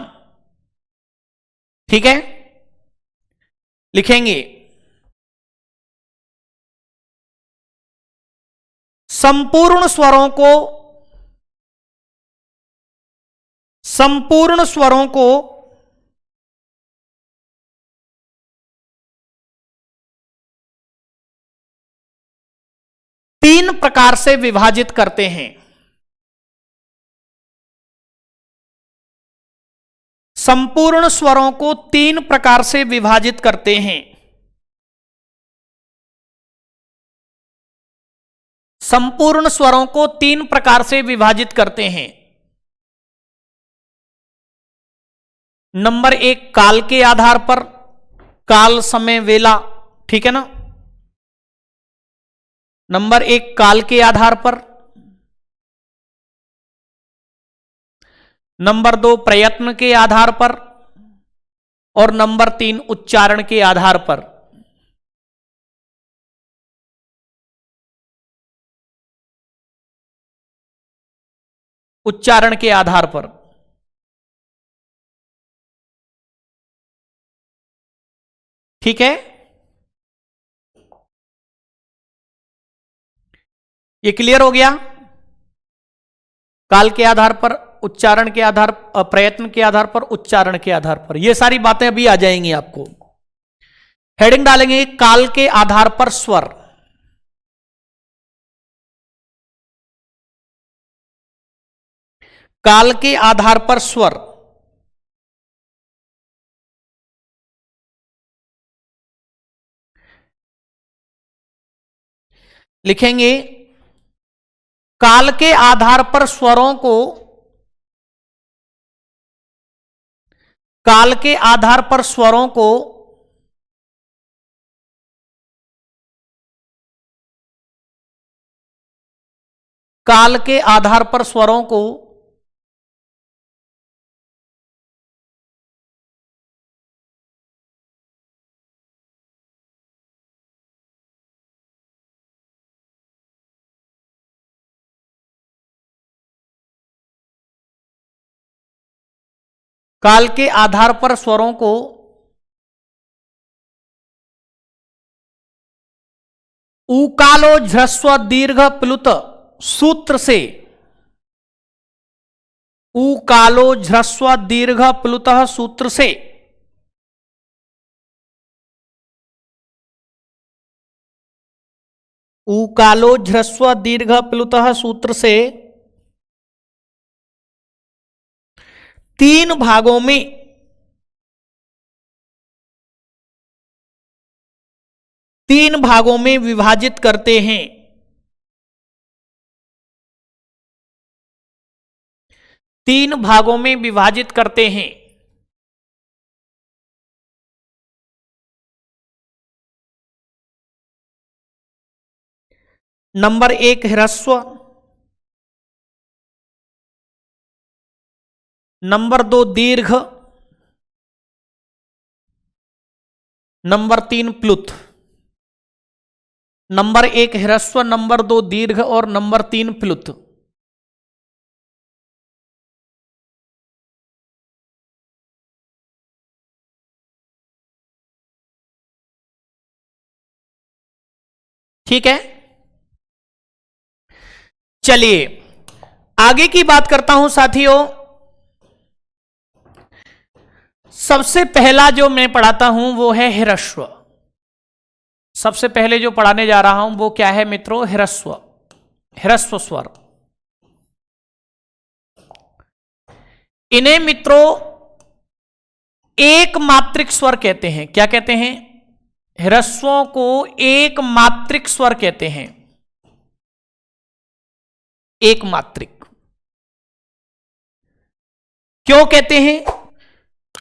ठीक है, लिखेंगे संपूर्ण स्वरों को तीन प्रकार से विभाजित करते हैं। संपूर्ण स्वरों को तीन प्रकार से विभाजित करते हैं। संपूर्ण स्वरों को तीन प्रकार से विभाजित करते हैं। नंबर 1 काल के आधार पर, काल समय वेला। ठीक है ना, नंबर 1 काल के आधार पर। नंबर 2 प्रयत्न के आधार पर और नंबर 3 उच्चारण के आधार पर। उच्चारण के आधार पर। ठीक है, ये क्लियर हो गया। काल के आधार पर, उच्चारण के आधार, प्रयत्न के आधार पर, उच्चारण के आधार पर, ये सारी बातें अभी आ जाएंगी आपको। हेडिंग डालेंगे काल के आधार पर स्वर। काल के आधार पर स्वर। लिखेंगे काल के आधार पर स्वरों को, काल के आधार पर स्वरों को काल के आधार पर स्वरों को काल के आधार पर स्वरों को उकालो झ्रस्व दीर्घ प्लुत सूत्र से, उकालो झ्रस्व दीर्घ प्लुत सूत्र से, उकालो झ्रस्व दीर्घ प्लुत सूत्र से तीन भागों में, तीन भागों में विभाजित करते हैं। तीन भागों में विभाजित करते हैं। नंबर 1 ह्रस्व, नंबर 2 दीर्घ, नंबर 3 प्लुत। नंबर 1 ह्रस्व, नंबर 2 दीर्घ और नंबर 3 प्लुत। ठीक है, चलिए आगे की बात करता हूं साथियों। सबसे पहला जो मैं पढ़ाता हूं वो है ह्रस्व। सबसे पहले जो पढ़ाने जा रहा हूं वो क्या है मित्रों? ह्रस्व, ह्रस्व स्वर। इन्हें मित्रों एक मात्रिक स्वर कहते हैं। क्या कहते हैं? ह्रस्वों को एक मात्रिक स्वर कहते हैं। एक मात्रिक क्यों कहते हैं?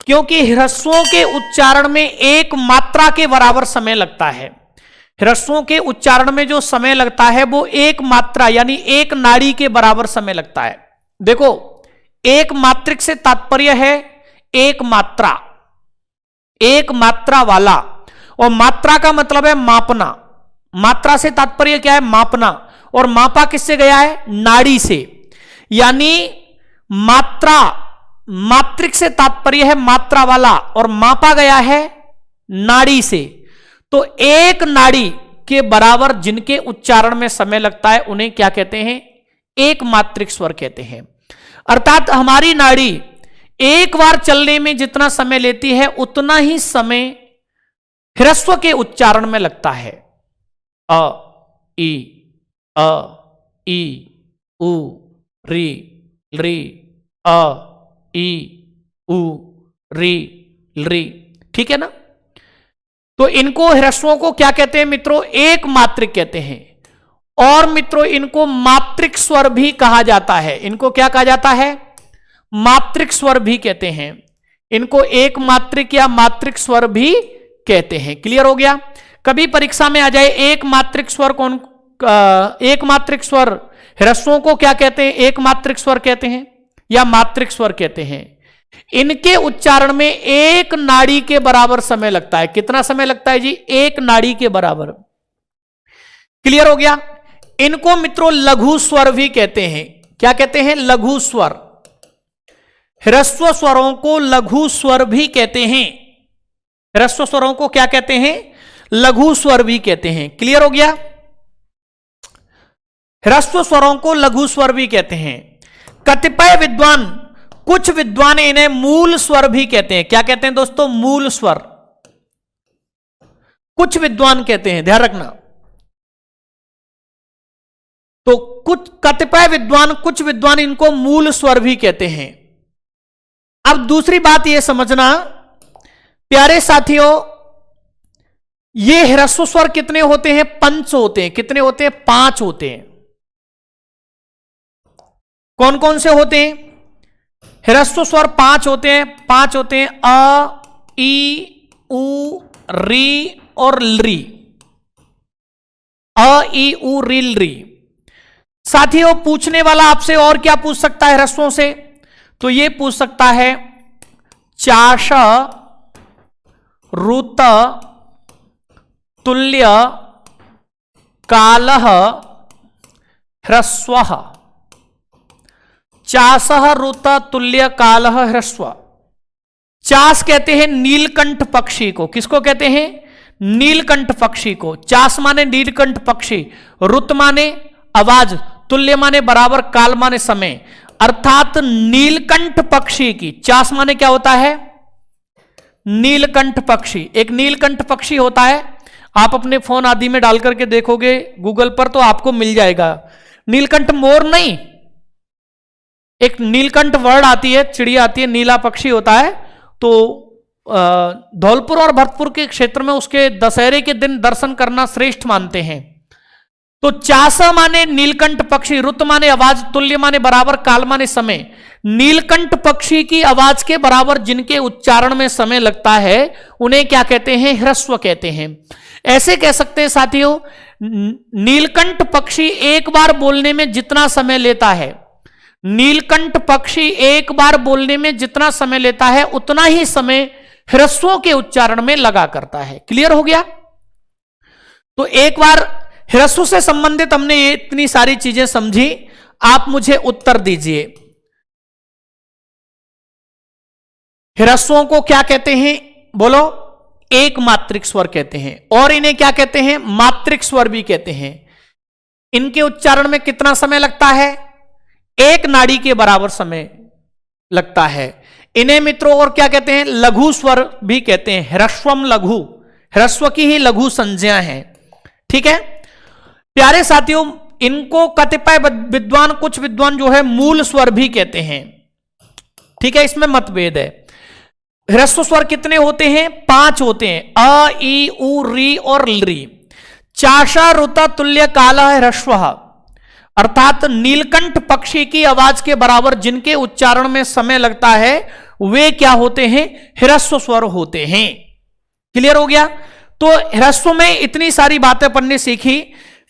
क्योंकि ह्रस्वों के उच्चारण में एक मात्रा के बराबर समय लगता है। ह्रस्वों के उच्चारण में जो समय लगता है वो एक मात्रा यानी एक नाड़ी के बराबर समय लगता है। देखो, एक मात्रिक से तात्पर्य है एक मात्रा, एक मात्रा वाला, और मात्रा का मतलब है मापना। मात्रा से तात्पर्य क्या है? मापना। और मापा किससे गया है? नाड़ी से। यानी मात्रा, मात्रिक से तात्पर्य है मात्रा वाला, और मापा गया है नाड़ी से। तो एक नाड़ी के बराबर जिनके उच्चारण में समय लगता है उन्हें क्या कहते हैं? एक मात्रिक स्वर कहते हैं। अर्थात हमारी नाड़ी एक बार चलने में जितना समय लेती है उतना ही समय ह्रस्व के उच्चारण में लगता है। अ ई, अ ई, उ, री, री, अ ई, उ, री, री। ठीक है ना? तो इनको ह्रस्वों को क्या कहते हैं मित्रों? एक मात्रिक कहते हैं। और मित्रों इनको मात्रिक स्वर भी कहा जाता है। इनको क्या कहा जाता है? मात्रिक स्वर भी कहते हैं। इनको एक मात्रिक या मात्रिक स्वर भी कहते हैं। क्लियर हो गया? कभी परीक्षा में आ जाए एक मात्रिक स्वर कौन, एक मात्रिक स्वर ह्रस्वों को क्या कहते हैं? एक मात्रिक स्वर कहते हैं या मात्रिक स्वर कहते हैं। इनके उच्चारण में एक नाड़ी के बराबर समय लगता है। कितना समय लगता है जी? एक नाड़ी के बराबर। क्लियर हो गया? इनको मित्रों लघु स्वर भी कहते हैं। क्या कहते हैं? लघु स्वर। ह्रस्व स्वरों को लघु स्वर भी कहते हैं। ह्रस्व स्वरों को क्या कहते हैं? लघु स्वर भी कहते हैं। क्लियर हो गया? ह्रस्व स्वरों को लघु स्वर भी कहते हैं। कतिपय विद्वान, कुछ विद्वान इन्हें मूल स्वर भी कहते हैं। क्या कहते हैं दोस्तों? मूल स्वर। कुछ विद्वान कहते हैं, ध्यान रखना। तो कुछ कतिपय विद्वान, कुछ विद्वान इनको मूल स्वर भी कहते हैं। अब दूसरी बात यह समझना प्यारे साथियों, ये ह्रस्व स्वर कितने होते हैं? पंच होते हैं। कितने होते हैं? 5 होते हैं। कौन कौन से होते हैं? ह्रस्व स्वर 5 होते हैं। 5 होते हैं अ, ई, उ, री और री। अ, ई, उ, री। साथियों पूछने वाला आपसे और क्या पूछ सकता है ह्रस्वों से? तो ये पूछ सकता है चाश, रुत, तुल्य, कालः, ह्रस्वः। चासः, रुत, तुल्य, कालः, ह्रस्व। चास कहते हैं नीलकंठ पक्षी को। किसको कहते हैं? नीलकंठ पक्षी को। चास माने नीलकंठ पक्षी, रुत माने आवाज, तुल्य माने बराबर, काल माने समय। अर्थात नीलकंठ पक्षी की, चास माने क्या होता है? नीलकंठ पक्षी। एक नीलकंठ पक्षी होता है, आप अपने फोन आदि में डाल करके देखोगे गूगल पर तो आपको मिल जाएगा। नीलकंठ मोर नहीं, एक नीलकंठ वर्ड आती है, चिड़िया आती है, नीला पक्षी होता है। तो धौलपुर और भरतपुर के क्षेत्र में उसके दशहरे के दिन दर्शन करना श्रेष्ठ मानते हैं। तो चासा माने नीलकंठ पक्षी, रुत माने आवाज, तुल्य माने बराबर, काल माने समय। नीलकंठ पक्षी की आवाज के बराबर जिनके उच्चारण में समय लगता है उन्हें क्या कहते हैं? ह्रस्व कहते हैं। ऐसे कह सकते हैं साथियों, नीलकंठ पक्षी एक बार बोलने में जितना समय लेता है, नीलकंठ पक्षी एक बार बोलने में जितना समय लेता है उतना ही समय ह्रस्वों के उच्चारण में लगा करता है। क्लियर हो गया? तो एक बार ह्रस्व से संबंधित हमने ये इतनी सारी चीजें समझी। आप मुझे उत्तर दीजिए, ह्रस्वों को क्या कहते हैं? बोलो। एक मात्रिक स्वर कहते हैं, और इन्हें क्या कहते हैं, मात्रिक स्वर भी कहते हैं। इनके उच्चारण में कितना समय लगता है, एक नाड़ी के बराबर समय लगता है। इन्हें मित्रों और क्या कहते हैं, लघु स्वर भी कहते हैं। ह्रस्वम लघु, ह्रस्व की ही लघु संज्ञा है। ठीक है प्यारे साथियों, इनको कतिपय विद्वान, कुछ विद्वान जो है मूल स्वर भी कहते हैं। ठीक है, इसमें मतभेद है। ह्रस्व स्वर कितने होते हैं, 5 होते हैं, अ ई उ री और री। चाशा रुता तुल्य काला है ह्रस्व, अर्थात नीलकंठ पक्षी की आवाज के बराबर जिनके उच्चारण में समय लगता है वे क्या होते हैं, ह्रस्व स्वर होते हैं। क्लियर हो गया। तो ह्रस्व में इतनी सारी बातें अपन ने सीखी,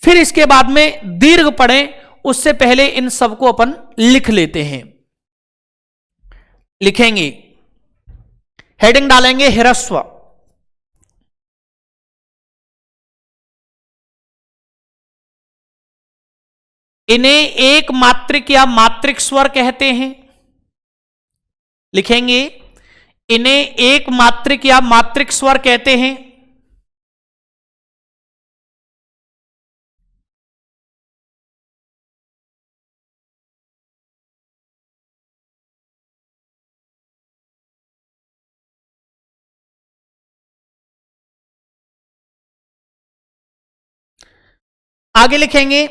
फिर इसके बाद में दीर्घ पढ़ें, उससे पहले इन सबको अपन लिख लेते हैं। लिखेंगे, हेडिंग डालेंगे ह्रस्व। इन्हें एक मात्रिक या मात्रिक स्वर कहते हैं। लिखेंगे, इन्हें एक मात्रिक या मात्रिक स्वर कहते हैं। आगे लिखेंगे,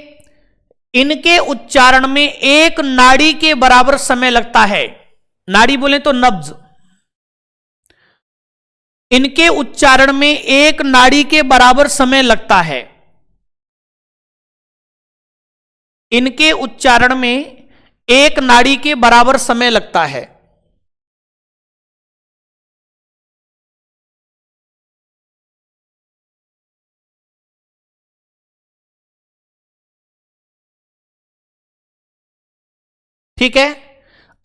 इनके उच्चारण में एक नाड़ी के बराबर समय लगता है। नाड़ी बोले तो नब्ज। इनके उच्चारण में एक नाड़ी के बराबर समय लगता है। इनके उच्चारण में एक नाड़ी के बराबर समय लगता है। ठीक है,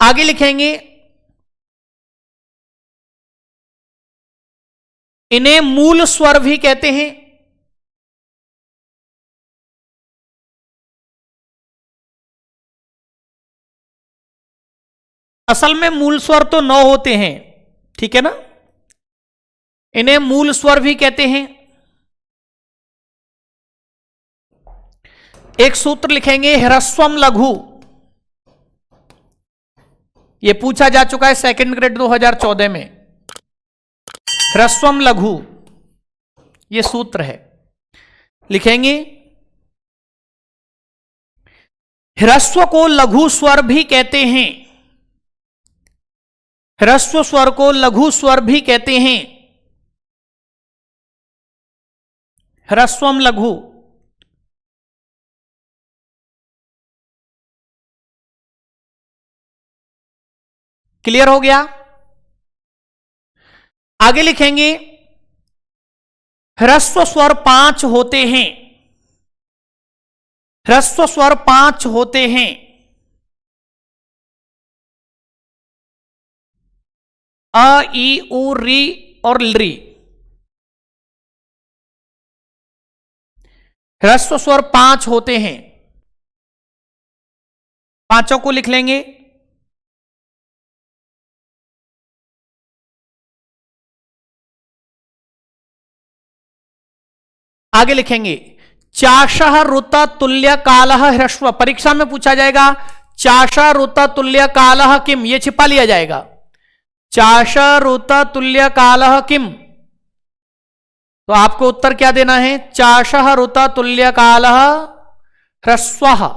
आगे लिखेंगे, इन्हें मूल स्वर भी कहते हैं। असल में मूल स्वर तो 9 होते हैं, ठीक है ना। इन्हें मूल स्वर भी कहते हैं। एक सूत्र लिखेंगे, ह्रस्वम लघु। यह पूछा जा चुका है सेकंड ग्रेड 2014 में। ह्रस्वम लघु यह सूत्र है। लिखेंगे, ह्रस्व को लघु स्वर भी कहते हैं। ह्रस्व स्वर को लघु स्वर भी कहते हैं। ह्रस्वम लघु। क्लियर हो गया। आगे लिखेंगे, ह्रस्व स्वर 5 होते हैं। ह्रस्व स्वर 5 होते हैं। अ ई उ री और री। ह्रस्व स्वर 5 होते हैं। पांचों को लिख लेंगे। आगे लिखेंगे, चाशः ऋता तुल्य कालः ह्रस्व। परीक्षा में पूछा जाएगा, चाशा ऋता तुल्य कालः किम, यह छिपा लिया जाएगा। चाशा ऋता तुल्य कालः किम, तो आपको उत्तर क्या देना है, चाशः ऋता तुल्य कालः ह्रस्वः।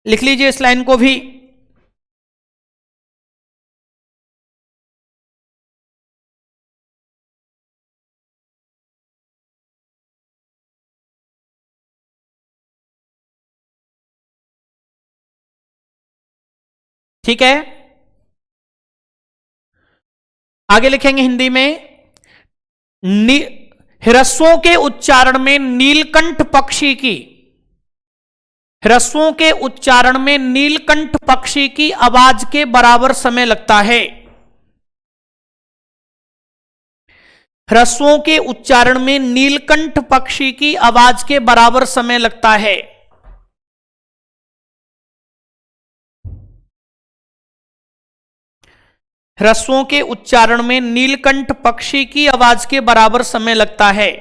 लिख लीजिए इस लाइन को भी। ठीक है, आगे लिखेंगे हिंदी में, ह्रस्वों के उच्चारण में नीलकंठ पक्षी की, ह्रस्वों के उच्चारण में नीलकंठ पक्षी की आवाज के बराबर समय लगता है। ह्रस्वों के उच्चारण में नीलकंठ पक्षी की आवाज के बराबर समय लगता है। ह्रस्वों के उच्चारण में नीलकंठ पक्षी की आवाज के बराबर समय लगता है।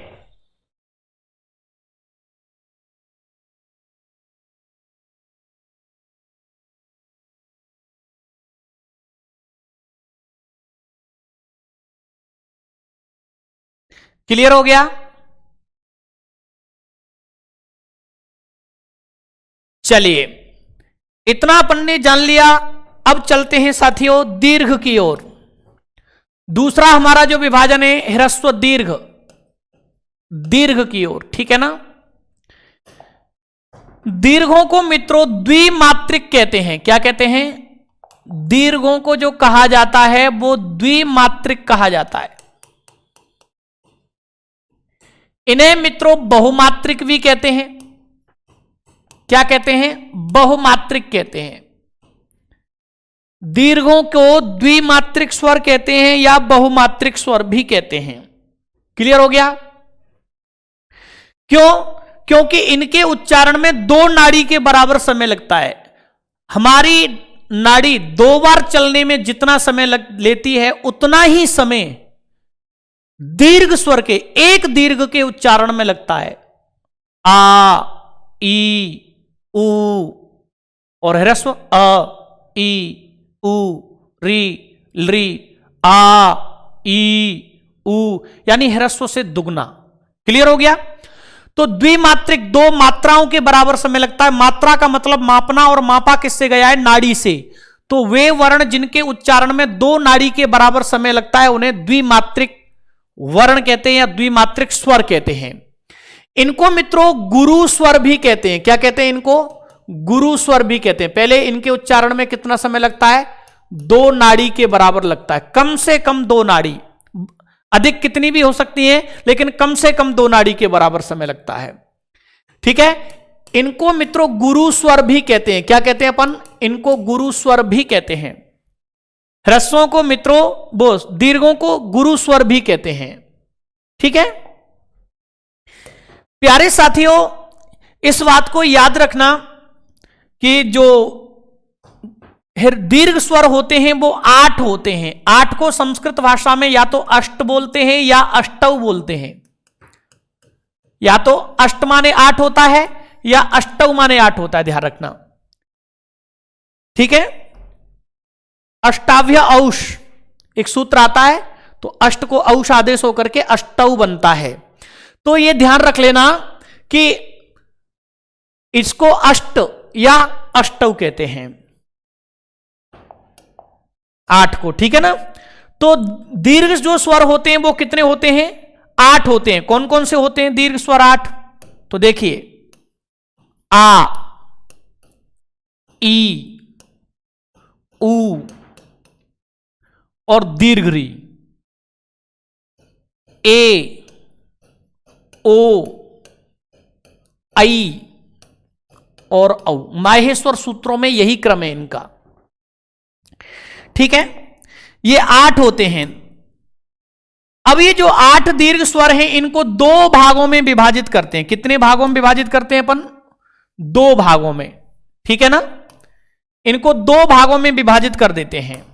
क्लियर हो गया? चलिए, इतना अपन ने जान लिया। अब चलते हैं साथियों दीर्घ की ओर। दूसरा हमारा जो विभाजन है ह्रस्व दीर्घ, दीर्घ की ओर, ठीक है ना। दीर्घों को मित्रों द्विमात्रिक कहते हैं। क्या कहते हैं? दीर्घों को जो कहा जाता है वो द्विमात्रिक कहा जाता है। इन्हें मित्रों बहुमात्रिक भी कहते हैं। क्या कहते हैं? बहुमात्रिक कहते हैं। दीर्घों को द्विमात्रिक स्वर कहते हैं या बहुमात्रिक स्वर भी कहते हैं। क्लियर हो गया? क्यों? क्योंकि इनके उच्चारण में दो नाड़ी के बराबर समय लगता है। हमारी नाड़ी दो बार चलने में जितना समय लेती है उतना ही समय दीर्घ स्वर के, एक दीर्घ के उच्चारण में लगता है। आ, ई, उ और ह्रस्व अ, ई, उ, री, ली, आ, ई, उ, यानी ह्रस्व से दुगना। क्लियर हो गया? तो द्विमात्रिक दो मात्राओं के बराबर समय लगता है। मात्रा का मतलब मापना, और मापा किससे गया है? नाड़ी से। तो वे वर्ण जिनके उच्चारण में दो नाड़ी के बराबर समय लगता है उन्हें द्विमात्रिक वर्ण कहते हैं या द्विमात्रिक स्वर कहते हैं। इनको मित्रों गुरु स्वर भी कहते हैं। क्या कहते हैं इनको? गुरु स्वर भी कहते हैं। पहले इनके उच्चारण में कितना समय लगता है? दो नाड़ी के बराबर लगता है। कम से कम दो नाड़ी, अधिक कितनी भी हो सकती है लेकिन कम से कम दो नाड़ी के बराबर समय लगता है। ठीक है? इनको मित्रों गुरु स्वर भी कहते हैं। क्या कहते हैं अपन? इनको गुरु स्वर भी कहते हैं। ह्रस्वों को मित्रों वो दीर्घों को गुरु स्वर भी कहते हैं। ठीक है प्यारे साथियों, इस बात को याद रखना कि जो दीर्घ स्वर होते हैं वो 8 होते हैं। 8 को संस्कृत भाषा में या तो अष्ट बोलते हैं या अष्टव बोलते हैं। या तो अष्ट माने 8 होता है या अष्टव माने 8 होता है, ध्यान रखना। ठीक है? अष्टाव्य औश एक सूत्र आता है, तो अष्ट को औश आदेश होकर के अष्टव बनता है। तो यह ध्यान रख लेना कि इसको अष्ट या अष्टव कहते हैं 8 को। ठीक है ना? तो दीर्घ जो स्वर होते हैं वो कितने होते हैं? 8 होते हैं। कौन कौन से होते हैं दीर्घ स्वर 8? तो देखिए, आ, ई, उ और दीर्घ री, ए, ओ, आई और औ। माहेश्वर सूत्रों में यही क्रम है इनका। ठीक है? ये 8 होते हैं। अब ये जो 8 दीर्घ स्वर हैं इनको 2 भागों में विभाजित करते हैं। कितने भागों में विभाजित करते हैं अपन? 2 भागों में। ठीक है ना? इनको 2 भागों में विभाजित कर देते हैं।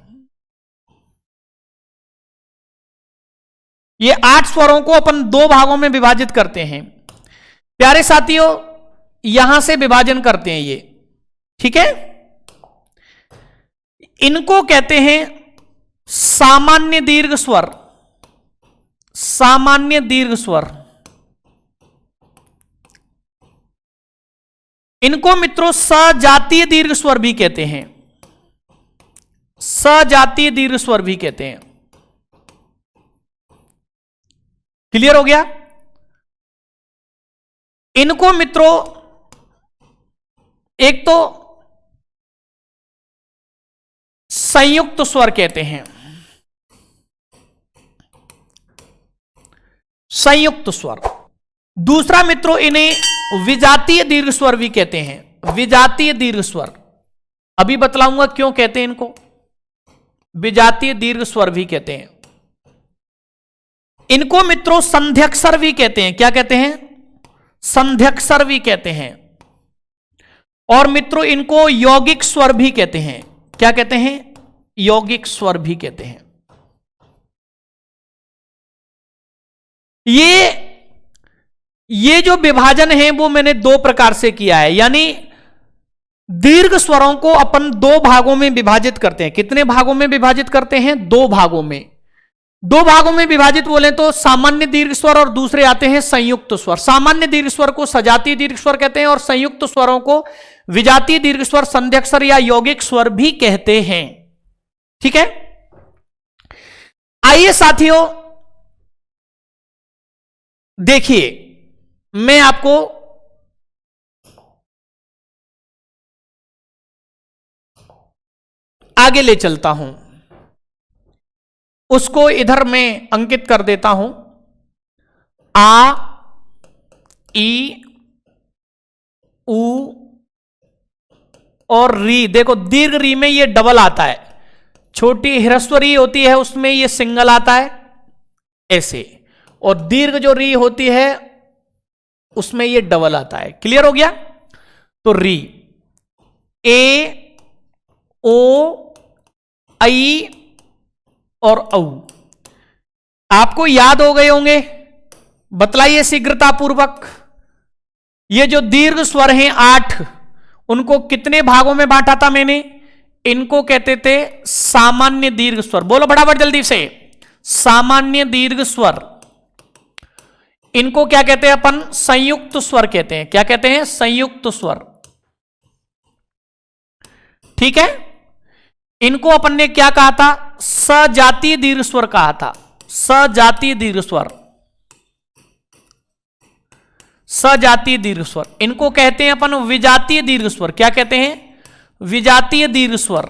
ये 8 स्वरों को अपन 2 भागों में विभाजित करते हैं। प्यारे साथियों, यहां से विभाजन करते हैं ये। ठीक है? इनको कहते हैं सामान्य दीर्घ स्वर। सामान्य दीर्घ स्वर। इनको मित्रों सजातीय दीर्घ स्वर भी कहते हैं। सजातीय दीर्घ स्वर भी कहते हैं। क्लियर हो गया? इनको मित्रों एक तो संयुक्त स्वर कहते हैं। संयुक्त स्वर। दूसरा मित्रों इन्हें विजातीय दीर्घ स्वर भी कहते हैं। विजातीय दीर्घ स्वर, अभी बतलाऊंगा क्यों कहते हैं इनको। विजातीय दीर्घ स्वर भी कहते हैं। इनको मित्रों संध्यक्षर भी कहते हैं। क्या कहते हैं? संध्यक्षर भी कहते हैं। और मित्रों इनको यौगिक स्वर भी कहते हैं। क्या कहते हैं? यौगिक स्वर भी कहते हैं। ये जो विभाजन है वो मैंने दो प्रकार से किया है, यानी दीर्घ स्वरों को अपन दो भागों में विभाजित करते हैं। कितने भागों में विभाजित करते हैं? दो भागों में। दो भागों में विभाजित बोले तो सामान्य दीर्घ स्वर और दूसरे आते हैं संयुक्त स्वर। सामान्य दीर्घ स्वर को सजातीय दीर्घ स्वर कहते हैं और संयुक्त स्वरों को विजातीय दीर्घ स्वर, संध्यक्षर या यौगिक स्वर भी कहते हैं। ठीक है, आइए साथियों देखिए, मैं आपको आगे ले चलता हूं। उसको इधर मैं अंकित कर देता हूं। आ, ई, उ और री। देखो दीर्घ री में ये डबल आता है, छोटी ह्रस्व री होती है उसमें ये सिंगल आता है ऐसे, और दीर्घ जो री होती है उसमें ये डबल आता है। क्लियर हो गया? तो री, ए, ओ, आई और औ आपको याद हो गए होंगे। बतलाइए शीघ्रतापूर्वक। ये जो दीर्घ स्वर हैं 8, उनको कितने भागों में बांटा था मैंने? इनको कहते थे सामान्य दीर्घ स्वर। बोलो फटाफट जल्दी से, सामान्य दीर्घ स्वर। इनको क्या कहते हैं अपन? संयुक्त स्वर कहते हैं। क्या कहते हैं? संयुक्त स्वर। ठीक है, इनको अपन ने क्या कहा था? सजातीय दीर्घ स्वर कहा था। सजातीय दीर्घ स्वर, सजातीय दीर्घ स्वर। इनको कहते हैं अपन विजातीय दीर्घ स्वर। क्या कहते हैं? विजातीय दीर्घ स्वर,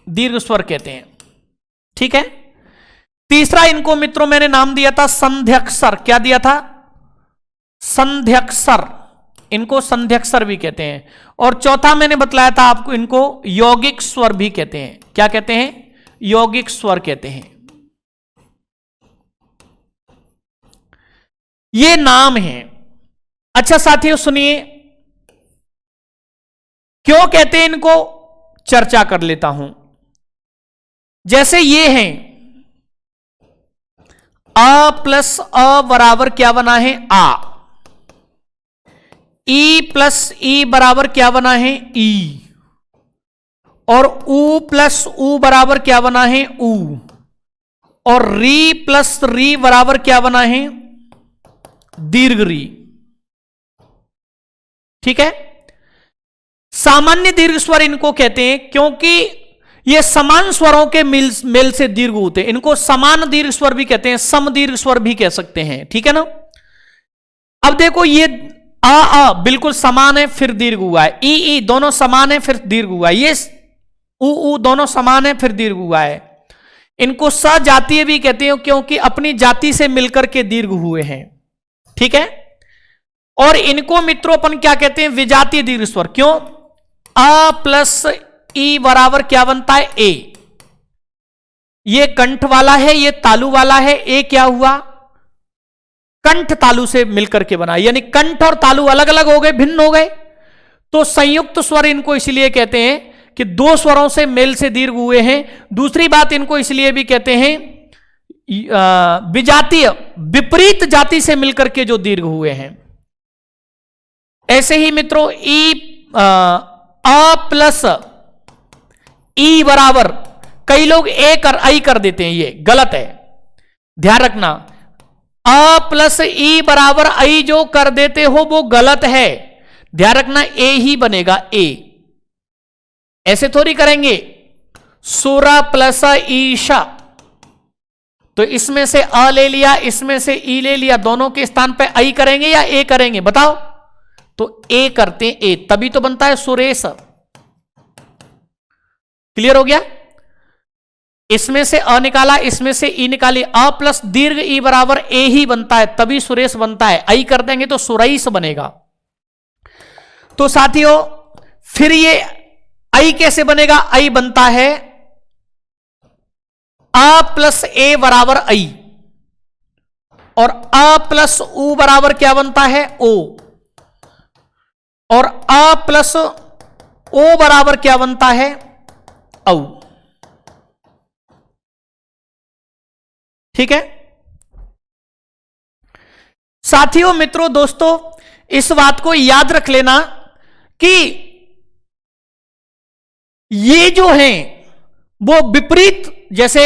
दीर्घ स्वर कहते हैं। ठीक है, तीसरा इनको मित्रों मैंने नाम दिया था संध्यक्षर। क्या दिया था? संध्यक्षर। इनको संध्यक्षर भी कहते हैं। और चौथा मैंने बतलाया था आपको, इनको यौगिक स्वर भी कहते हैं। क्या कहते हैं? यौगिक स्वर कहते हैं। ये नाम है। अच्छा साथियों सुनिए, क्यों कहते हैं इनको, चर्चा कर लेता हूं। जैसे ये हैं, अ प्लस अ बराबर क्या बना है? आ। ई प्लस ई बराबर क्या बना है? ई। और उ प्लस उ बराबर क्या बना है? उ। और री प्लस री बराबर क्या बना है? दीर्घ री। ठीक है, सामान्य दीर्घ स्वर इनको कहते हैं क्योंकि ये समान स्वरों के मेल से दीर्घ होते हैं। इनको समान दीर्घ स्वर भी कहते हैं, सम दीर्घ स्वर भी कह सकते हैं। ठीक है ना? अब देखो ये आ बिल्कुल समान है फिर दीर्घ हुआ है, ई दोनों समान है फिर दीर्घ हुआ है, ये उ दोनों समान है फिर दीर्घ हुआ है। इनको सजातीय भी कहते हैं क्योंकि अपनी जाति से मिलकर के दीर्घ हुए हैं। ठीक है, और इनको मित्रों अपन क्या कहते हैं? विजातीय दीर्घ स्वर। क्यों? अ प्लस ई बराबर क्या बनता है? ए। ये कंठ वाला है, ये तालु वाला है, ए क्या हुआ? कंठ तालु से मिलकर के बना, यानी कंठ और तालु अलग अलग हो गए, भिन्न हो गए। तो संयुक्त स्वर इनको इसलिए कहते हैं कि दो स्वरों से मेल से दीर्घ हुए हैं। दूसरी बात इनको इसलिए भी कहते हैं विजातीय, विपरीत जाति से मिलकर के जो दीर्घ हुए हैं। ऐसे ही मित्रों अ प्लस ई बराबर, कई लोग ए कर आई कर देते हैं, ये गलत है, ध्यान रखना। अ प्लस ई बराबर आई जो कर देते हो वो गलत है, ध्यान रखना। ए ही बनेगा, ए। ऐसे थोड़ी करेंगे। सूरा प्लस ईशा, तो इसमें से अ ले लिया, इसमें से ई ले लिया, दोनों के स्थान पे आई करेंगे या ए करेंगे? बताओ। तो ए करते हैं, ए, तभी तो बनता है सुरेश। क्लियर हो गया? इसमें से अ निकाला, इसमें से ई निकाली, अ प्लस दीर्घ ई बराबर ए ही बनता है, तभी सुरेश बनता है। आई कर देंगे तो सुरईस बनेगा। तो साथियों फिर ये आई कैसे बनेगा? आई बनता है अ प्लस ए बराबर आई, और अ प्लस उ बराबर क्या बनता है, ओ, और अ प्लस ओ बराबर क्या बनता है, औ। ठीक है साथियों, मित्रों, दोस्तों, इस बात को याद रख लेना कि ये जो हैं वो विपरीत, जैसे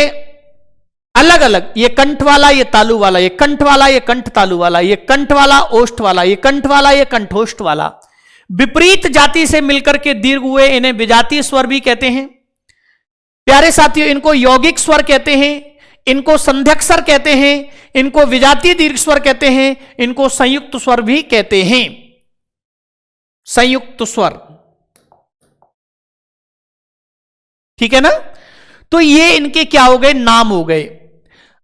अलग अलग, ये कंठ वाला, ये तालु वाला, ये कंठ वाला, ये कंठ तालु वाला, ये कंठ वाला ओष्ठ वाला, ये कंठ वाला, ये कंठोष्ठ वाला, विपरीत जाति से मिलकर के दीर्घ हुए, इन्हें विजातीय स्वर भी कहते हैं। प्यारे साथियों, इनको यौगिक स्वर कहते हैं, इनको संध्यक स्वर कहते हैं, इनको विजातीय दीर्घ स्वर कहते हैं, इनको संयुक्त स्वर भी कहते हैं, संयुक्त स्वर। ठीक है ना, तो ये इनके क्या हो गए, नाम हो गए।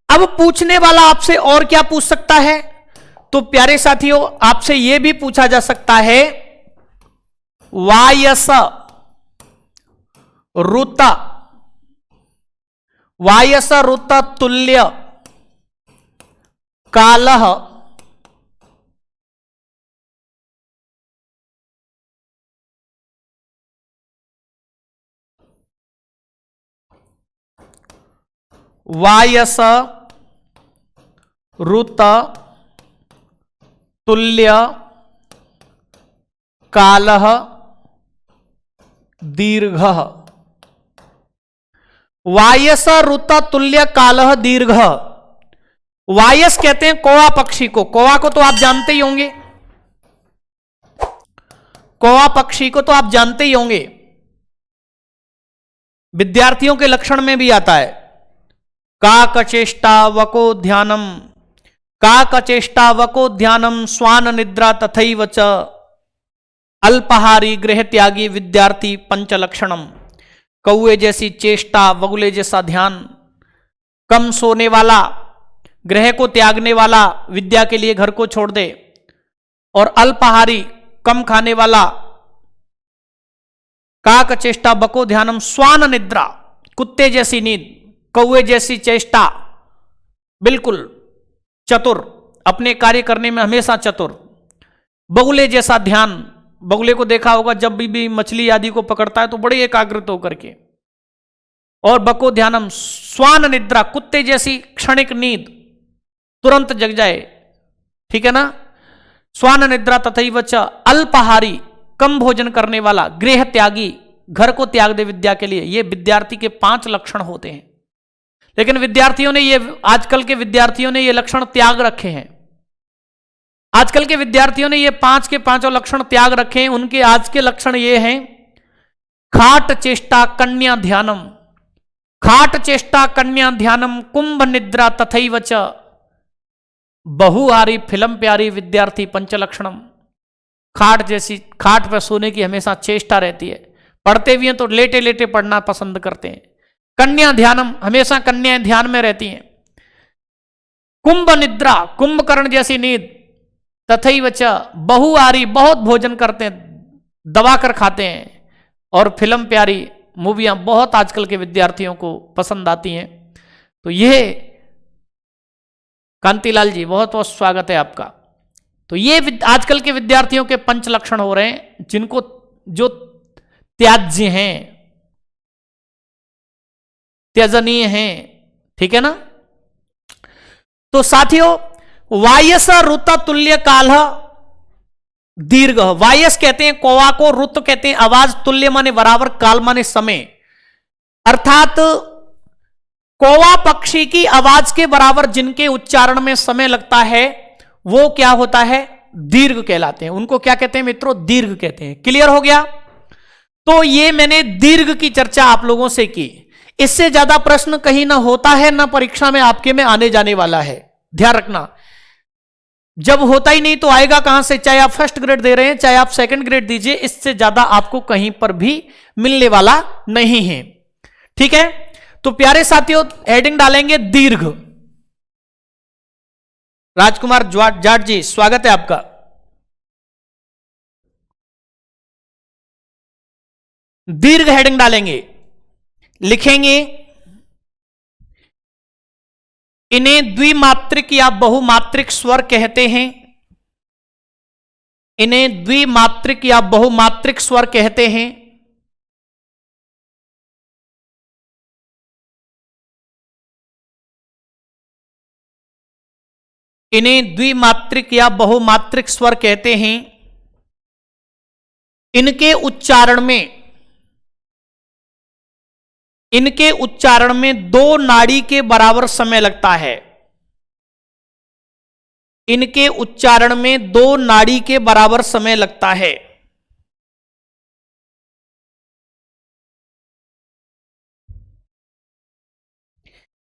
अब पूछने वाला आपसे और क्या पूछ सकता है, तो प्यारे साथियों, आपसे यह भी पूछा जा सकता है, वायस रुत, वायस रुत तुल्य कालः वायस रुत तुल्य कालः दीर्घ। वायस रुत तुल्य कालः दीर्घ। वायस कहते हैं कौवा पक्षी को, कौवा को तो आप जानते ही होंगे, कौवा पक्षी को तो आप जानते ही होंगे, विद्यार्थियों के लक्षण में भी आता है। काकचेष्टा वको ध्यानम, काकचेष्टा वको ध्यानम स्वान निद्रा तथैव च अल्पहारी गृह त्यागी विद्यार्थी पंचलक्षणम। कौए जैसी चेष्टा, बगुले जैसा ध्यान, कम सोने वाला, गृह को त्यागने वाला, विद्या के लिए घर को छोड़ दे, और अल्पहारी, कम खाने वाला, काक चेष्टा बको ध्यानम स्वान निद्रा, कुत्ते जैसी नींद, कौए जैसी चेष्टा, बिल्कुल चतुर, अपने कार्य करने में हमेशा चतुर, बगुले जैसा ध्यान, बगुले को देखा होगा जब भी मछली आदि को पकड़ता है तो बड़े एकाग्रत होकर के, और बको ध्यानम स्वान निद्रा, कुत्ते जैसी क्षणिक नींद, तुरंत जग जाए। ठीक है ना, स्वान निद्रा तथैव च अल्पहारी, कम भोजन करने वाला, गृह त्यागी, घर को त्याग दे विद्या के लिए। ये विद्यार्थी के 5 लक्षण होते हैं, लेकिन विद्यार्थियों ने ये, आजकल के विद्यार्थियों ने ये लक्षण त्याग रखे हैं। आजकल के विद्यार्थियों ने ये 5 के 5 लक्षण त्याग रखे हैं। उनके आज के लक्षण ये हैं, खाट चेष्टा कन्या ध्यानम, खाट चेष्टा कन्या ध्यानम कुंभ निद्रा तथैव च बहुहारी फिल्म प्यारी विद्यार्थी पंचलक्षणम। खाट जैसी, खाट पर सोने की हमेशा चेष्टा रहती है, पढ़ते भी हैं तो लेटे लेटे पढ़ना पसंद करते हैं। कन्या ध्यानम, हमेशा कन्याएं ध्यान में रहती हैं। कुंभ निद्रा, कुंभकर्ण जैसी नींद, तथैव च बहुहारी, बहुत भोजन करते हैं, दबा कर खाते हैं, और फिल्म प्यारी, मूवियां बहुत आजकल के विद्यार्थियों को पसंद आती हैं। तो ये कांतिलाल जी, बहुत बहुत स्वागत है आपका। तो ये आजकल के विद्यार्थियों के 5 लक्षण हो रहे हैं, जिनको, जो त्याज्य हैं, त्यजनीय हैं। ठीक है ना, तो साथियों, वायस रुत तुल्य काल दीर्घ। वायस कहते हैं कौवा को, रुत कहते हैं आवाज, तुल्य माने बराबर, काल माने समय, अर्थात कौवा पक्षी की आवाज के बराबर जिनके उच्चारण में समय लगता है वो क्या होता है, दीर्घ कहलाते हैं। उनको क्या कहते हैं मित्रों, दीर्घ कहते हैं। क्लियर हो गया। तो ये मैंने दीर्घ की चर्चा आप लोगों से की। इससे ज्यादा प्रश्न कहीं ना होता है, ना परीक्षा में आपके में आने जाने वाला है, ध्यान रखना। जब होता ही नहीं तो आएगा कहां से, चाहे आप फर्स्ट ग्रेड दे रहे हैं, चाहे आप सेकंड ग्रेड दीजिए, इससे ज्यादा आपको कहीं पर भी मिलने वाला नहीं है। ठीक है, तो प्यारे साथियों, हेडिंग डालेंगे दीर्घ। राजकुमार जाट जी, स्वागत है आपका। दीर्घ हेडिंग डालेंगे, लिखेंगे इन्हें द्विमात्रिक या बहुमात्रिक स्वर कहते हैं। इन्हें द्विमात्रिक या बहुमात्रिक स्वर कहते हैं। इन्हें द्विमात्रिक या बहुमात्रिक स्वर कहते हैं। इनके उच्चारण में 2 नाड़ी के बराबर समय लगता है। इनके उच्चारण में 2 नाड़ी के बराबर समय लगता है।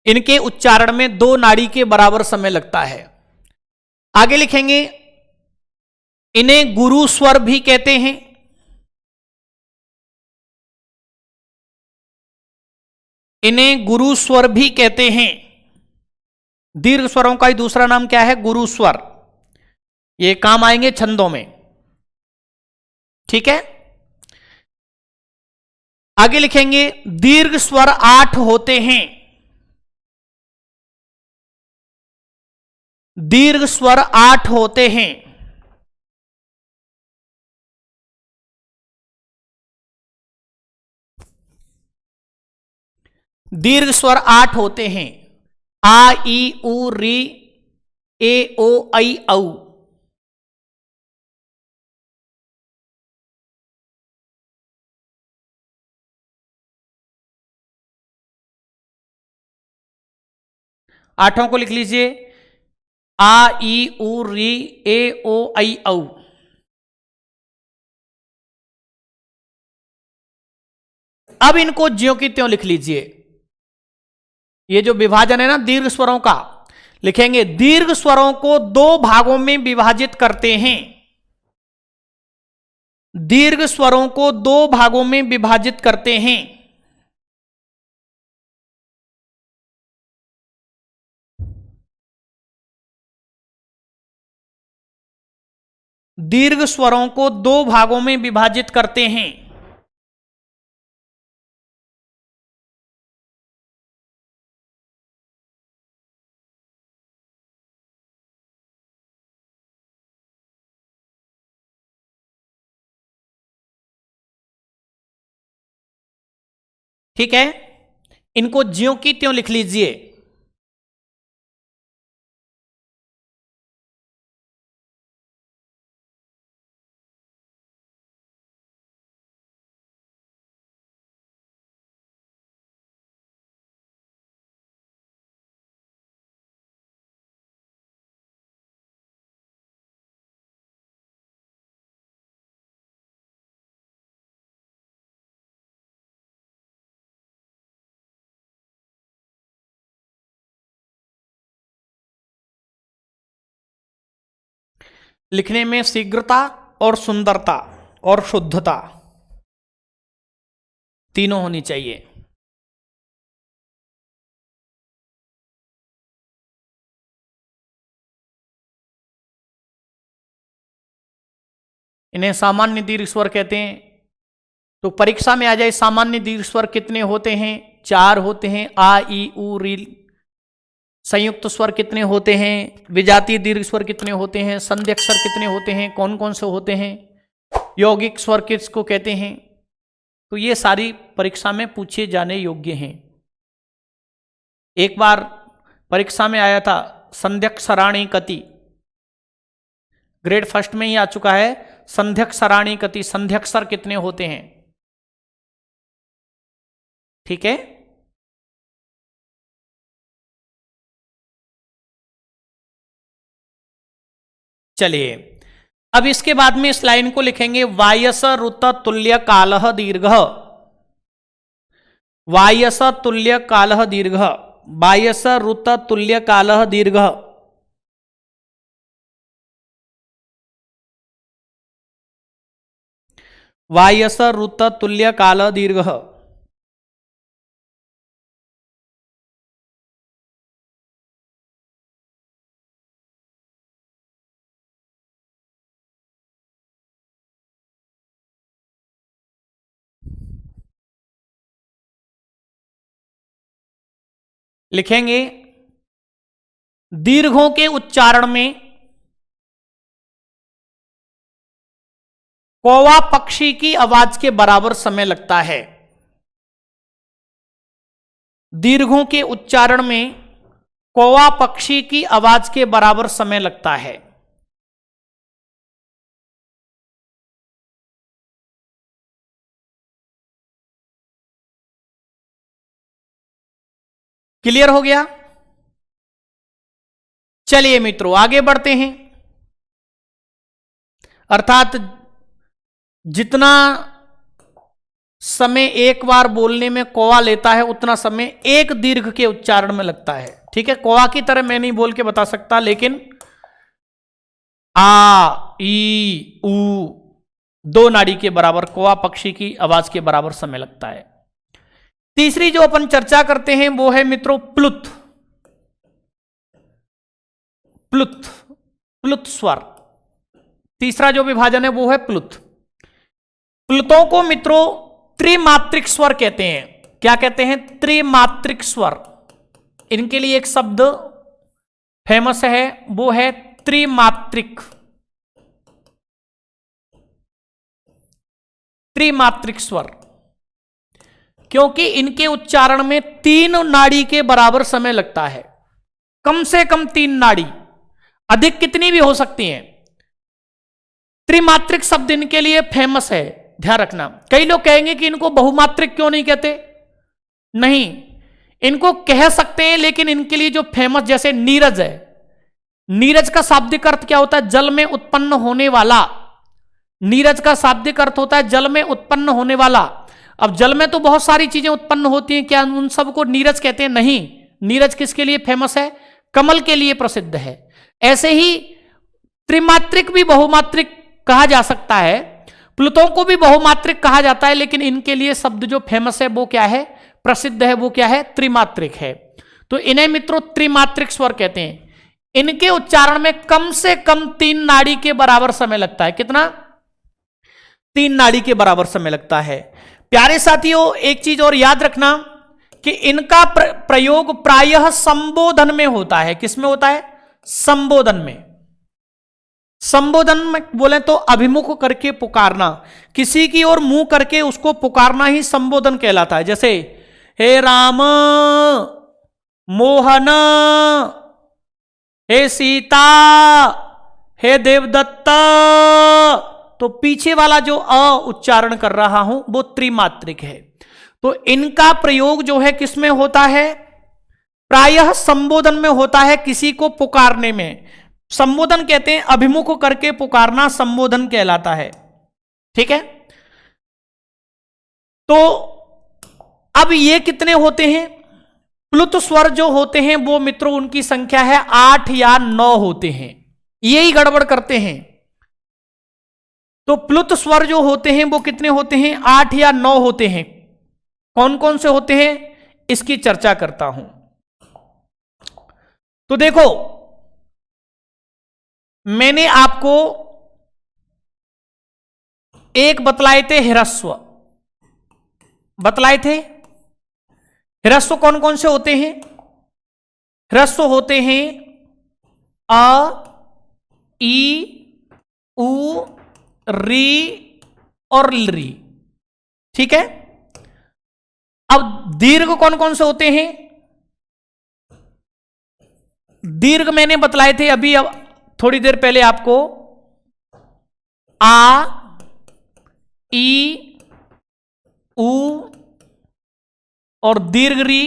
इनके उच्चारण में 2 नाड़ी के बराबर समय लगता है। आगे लिखेंगे, इन्हें गुरु स्वर भी कहते हैं। इन्हें गुरु स्वर भी कहते हैं। दीर्घ स्वरों का ही दूसरा नाम क्या है? गुरु स्वर। ये काम आएंगे छंदों में। ठीक है। आगे लिखेंगे, दीर्घ स्वर 8 होते हैं। दीर्घ स्वर 8 होते हैं। दीर्घ स्वर 8 होते हैं। आ, ई, उ, री, ए, ओ, ऐ, औ। आठों को लिख लीजिए, आ, ई, उ, री, ए, ओ, ऐ, औ। अब इनको ज्यों की त्यों लिख लीजिए। ये जो विभाजन है ना दीर्घ स्वरों का, लिखेंगे दीर्घ स्वरों को 2 भागों में विभाजित करते हैं। दीर्घ स्वरों को 2 भागों में विभाजित करते हैं। दीर्घ स्वरों को 2 भागों में विभाजित करते हैं। ठीक है। इनको ज्यों की त्यों लिख लीजिए। लिखने में शीघ्रता और सुंदरता और शुद्धता तीनों होनी चाहिए। इन्हें सामान्य दीर्घ स्वर कहते हैं। तो परीक्षा में आ जाए, सामान्य दीर्घ स्वर कितने होते हैं? 4 होते हैं। आ, ई, उ, री। संयुक्त स्वर कितने होते हैं? विजातीय दीर्घ स्वर कितने होते हैं? संधि अक्षर कितने होते हैं? कौन कौन से होते हैं? यौगिक स्वर किसको कहते हैं? तो ये सारी परीक्षा में पूछे जाने योग्य हैं। एक बार परीक्षा में आया था संध्यक्षराणि कति, ग्रेड फर्स्ट में ही आ चुका है। संध्यक्षराणि कति, संध्यक्षर कितने होते हैं? ठीक है। चलिए, अब इसके बाद में इस लाइन को लिखेंगे, वायस ऋत तुल्य कालः दीर्घ। वायस तुल्य कालः दीर्घ। वायस ऋत तुल्य कालः दीर्घ। वायस ऋत तुल्य कालः दीर्घ। लिखेंगे दीर्घों के उच्चारण में कौवा पक्षी की आवाज के बराबर समय लगता है। दीर्घों के उच्चारण में कौवा पक्षी की आवाज के बराबर समय लगता है। क्लियर हो गया? चलिए मित्रों आगे बढ़ते हैं। अर्थात जितना समय एक बार बोलने में कौवा लेता है उतना समय एक दीर्घ के उच्चारण में लगता है। ठीक है, कौवा की तरह मैं नहीं बोल के बता सकता, लेकिन आ ई ऊ दो नाड़ी के बराबर कौवा पक्षी की आवाज के बराबर समय लगता है। तीसरी जो अपन चर्चा करते हैं वो है मित्रों प्लुत। प्लुत, प्लुत स्वर। तीसरा जो विभाजन है वो है प्लुत। प्लुतों को मित्रों त्रिमात्रिक स्वर कहते हैं। क्या कहते हैं? त्रिमात्रिक स्वर। इनके लिए एक शब्द फेमस है, वो है त्रिमात्रिक। त्रिमात्रिक स्वर, क्योंकि इनके उच्चारण में 3 नाड़ी के बराबर समय लगता है। कम से कम 3 नाड़ी, अधिक कितनी भी हो सकती हैं। त्रिमात्रिक शब्द इनके लिए फेमस है, ध्यान रखना। कई लोग कहेंगे कि इनको बहुमात्रिक क्यों नहीं कहते? नहीं, इनको कह सकते हैं, लेकिन इनके लिए जो फेमस, जैसे नीरज है, नीरज का शाब्दिक अर्थ क्या होता है? जल में उत्पन्न होने वाला। नीरज का शाब्दिक अर्थ होता है जल में उत्पन्न होने वाला। अब जल में तो बहुत सारी चीजें उत्पन्न होती हैं, क्या उन सबको नीरज कहते हैं? नहीं। नीरज किसके लिए फेमस है? कमल के लिए प्रसिद्ध है। ऐसे ही त्रिमात्रिक भी बहुमात्रिक कहा जा सकता है, प्लुतों को भी बहुमात्रिक कहा जाता है, लेकिन इनके लिए शब्द जो फेमस है वो क्या है? प्रसिद्ध है, वो क्या है? त्रिमात्रिक है। तो इन्हें मित्रों त्रिमात्रिक स्वर कहते हैं। इनके उच्चारण में कम से कम 3 नाड़ी के बराबर समय लगता है। कितना? 3 नाड़ी के बराबर समय लगता है। प्यारे साथियों, एक चीज और याद रखना कि इनका प्रयोग प्रायः संबोधन में होता है। किसमें होता है? संबोधन में। संबोधन में बोले तो अभिमुख करके पुकारना, किसी की ओर मुंह करके उसको पुकारना ही संबोधन कहलाता है। जैसे हे राम, मोहन, हे सीता, हे देवदत्त, तो पीछे वाला जो अ उच्चारण कर रहा हूं वो त्रिमात्रिक है। तो इनका प्रयोग जो है किसमें होता है? प्रायः संबोधन में होता है, किसी को पुकारने में। संबोधन कहते हैं, अभिमुख करके पुकारना संबोधन कहलाता है। ठीक है, तो अब ये कितने होते हैं? प्लुत स्वर जो होते हैं वो मित्रों उनकी संख्या है 8 या 9 होते हैं। यही गड़बड़ करते हैं। तो प्लुत स्वर जो होते हैं वो कितने होते हैं? 8 या 9 होते हैं। कौन कौन से होते हैं इसकी चर्चा करता हूं। तो देखो, मैंने आपको एक बतलाए थे ह्रस्व, बतलाए थे। ह्रस्व कौन कौन से होते हैं? ह्रस्व होते हैं अ, ई, उ, री और री। ठीक है, अब दीर्घ कौन कौन से होते हैं? दीर्घ मैंने बतलाए थे अभी, अब थोड़ी देर पहले आपको। आ, ई, उ और दीर्घ री,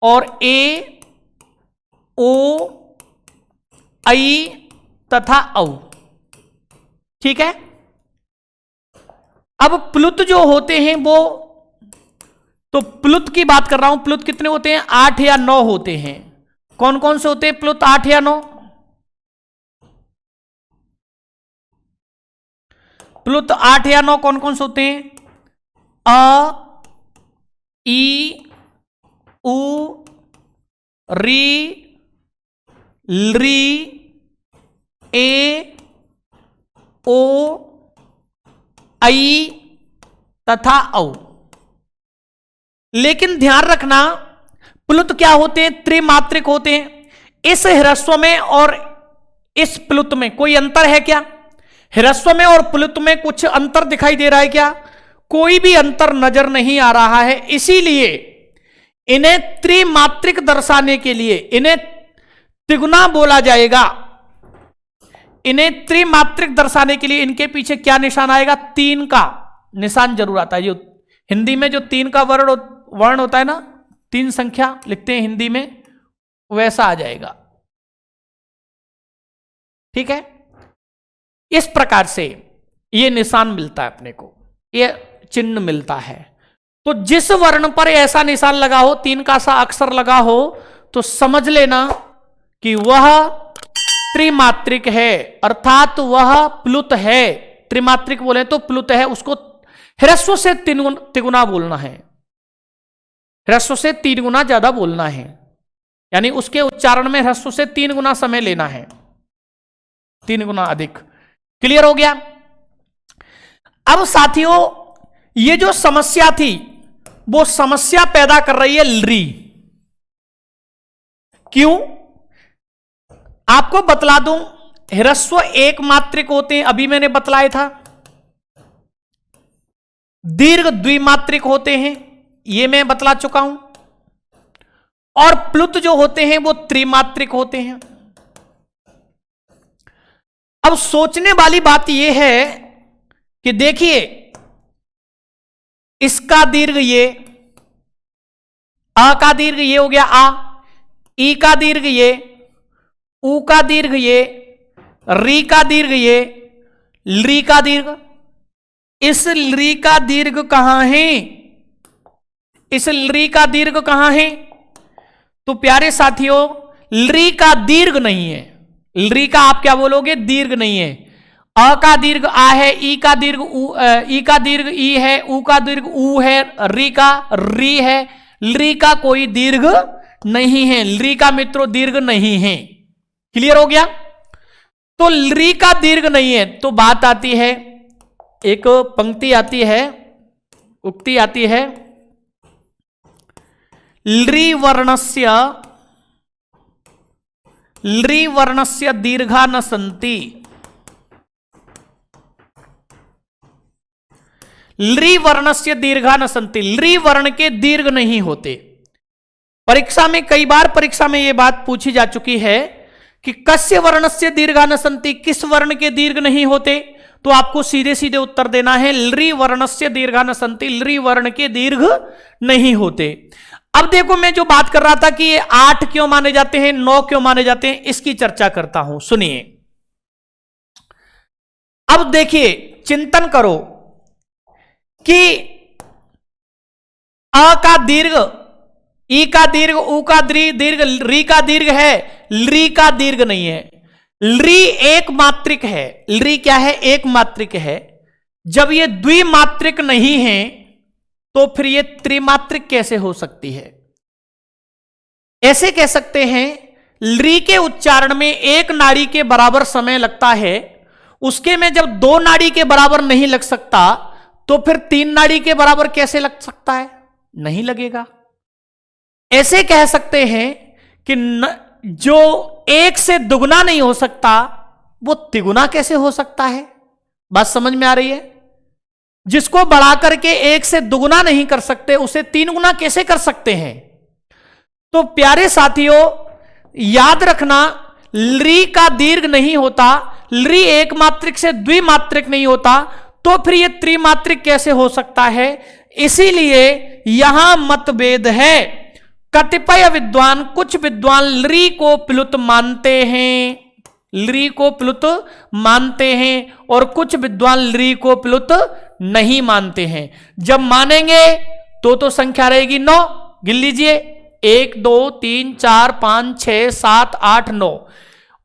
और ए, ओ, आई तथा औ। ठीक है, अब प्लुत जो होते हैं वो, तो प्लुत की बात कर रहा हूं। प्लुत कितने होते हैं? 8 या 9 होते हैं। कौन कौन से होते हैं प्लुत 8 या 9? प्लुत 8 या 9 कौन कौन से होते हैं? अ, ई, उ, री, ली, ए, ओ, आई तथा औ। लेकिन ध्यान रखना, प्लुत क्या होते हैं? त्रिमात्रिक होते हैं। इस ह्रस्व में और इस प्लुत में कोई अंतर है क्या? ह्रस्व में और प्लुत में कुछ अंतर दिखाई दे रहा है क्या? कोई भी अंतर नजर नहीं आ रहा है। इसीलिए इन्हें त्रिमात्रिक दर्शाने के लिए इन्हें तिगुना बोला जाएगा। इन्हें त्रिमात्रिक दर्शाने के लिए इनके पीछे क्या निशान आएगा? 3 का निशान जरूर आता है। जो हिंदी में जो 3 का वर्ण होता है ना, 3 संख्या लिखते हैं हिंदी में, वैसा आ जाएगा। ठीक है, इस प्रकार से ये निशान मिलता है अपने को, ये चिन्ह मिलता है। तो जिस वर्ण पर ऐसा निशान लगा हो, 3 का सा अक्षर लगा हो, तो समझ लेना कि वह त्रिमात्रिक है, अर्थात वह प्लुत है। त्रिमात्रिक बोले तो प्लुत है, उसको ह्रस्व से तिगुना बोलना है, ह्रस्व से 3 गुना ज्यादा बोलना है, यानी उसके उच्चारण में ह्रस्व से 3 गुना समय लेना है, 3 गुना अधिक। क्लियर हो गया? अब साथियों, ये जो समस्या थी वो समस्या पैदा कर रही है लरी। क्यों? आपको बतला दूं, ह्रस्व एक मात्रिक होते हैं, अभी मैंने बतलाया था। दीर्घ द्विमात्रिक होते हैं, ये मैं बतला चुका हूं। और प्लुत जो होते हैं वो त्रिमात्रिक होते हैं। अब सोचने वाली बात यह है कि देखिए, इसका दीर्घ ये, अ का दीर्घ ये हो गया आ, ई का दीर्घ ये, ऊ का दीर्घ ये, री का दीर्घ ये, ली का दीर्घ। इस ली का दीर्घ कहां है? इस ली का दीर्घ कहां है? तो प्यारे साथियों, ली का दीर्घ नहीं है। ली का आप क्या बोलोगे? दीर्घ नहीं है। अ का दीर्घ आ है, ई का दीर्घ ई का दीर्घ ई है, ऊ का दीर्घ ऊ है, री का री है। ली का कोई दीर्घ नहीं है। ली का मित्रों दीर्घ नहीं है। क्लियर हो गया? तो ली का दीर्घ नहीं है, तो बात आती है, एक पंक्ति आती है, उक्ति आती है, ली वर्णस्य दीर्घा न सन्ति। ली वर्णस्य दीर्घा न सन्ति, ली वर्ण के दीर्घ नहीं होते। परीक्षा में कई बार परीक्षा में यह बात पूछी जा चुकी है कि कस्य वर्णस्य दीर्घा न सन्ति, किस वर्ण के दीर्घ नहीं होते? तो आपको सीधे सीधे उत्तर देना है ली वर्णस्य दीर्घा न सन्ति, ली वर्ण के दीर्घ नहीं होते। अब देखो, मैं जो बात कर रहा था कि ये 8 क्यों माने जाते हैं, 9 क्यों माने जाते हैं, इसकी चर्चा करता हूं, सुनिए। अब देखिए, चिंतन करो कि अ का दीर्घ, ई का दीर्घ, ऊ का दीर्घ, री का दीर्घ है, ली का दीर्घ नहीं है। ली एक मात्रिक है। ली क्या है? एक मात्रिक है। जब ये द्विमात्रिक नहीं है तो फिर ये त्रिमात्रिक कैसे हो सकती है? ऐसे कह सकते हैं, ली के उच्चारण में 1 नाड़ी के बराबर समय लगता है, उसके में जब 2 नाड़ी के बराबर नहीं लग सकता तो फिर 3 नाड़ी के बराबर कैसे लग सकता है? नहीं लगेगा। ऐसे कह सकते हैं कि जो 1 से दुगुना नहीं हो सकता वो तिगुना कैसे हो सकता है? बात समझ में आ रही है? जिसको बढ़ा करके 1 से दुगुना नहीं कर सकते उसे 3 गुना कैसे कर सकते हैं? तो प्यारे साथियों, याद रखना, ली का दीर्घ नहीं होता, ली एक मात्रिक से द्विमात्रिक नहीं होता, तो फिर यह त्रिमात्रिक कैसे हो सकता है? इसीलिए यहां मतभेद है। कतिपय विद्वान, कुछ विद्वान ली को प्लुत मानते हैं, ली को प्लुत मानते हैं, और कुछ विद्वान ली को प्लुत नहीं मानते हैं। जब मानेंगे तो संख्या रहेगी 9। गिन लीजिए, 1 2 3 4 5 6 7 8 9।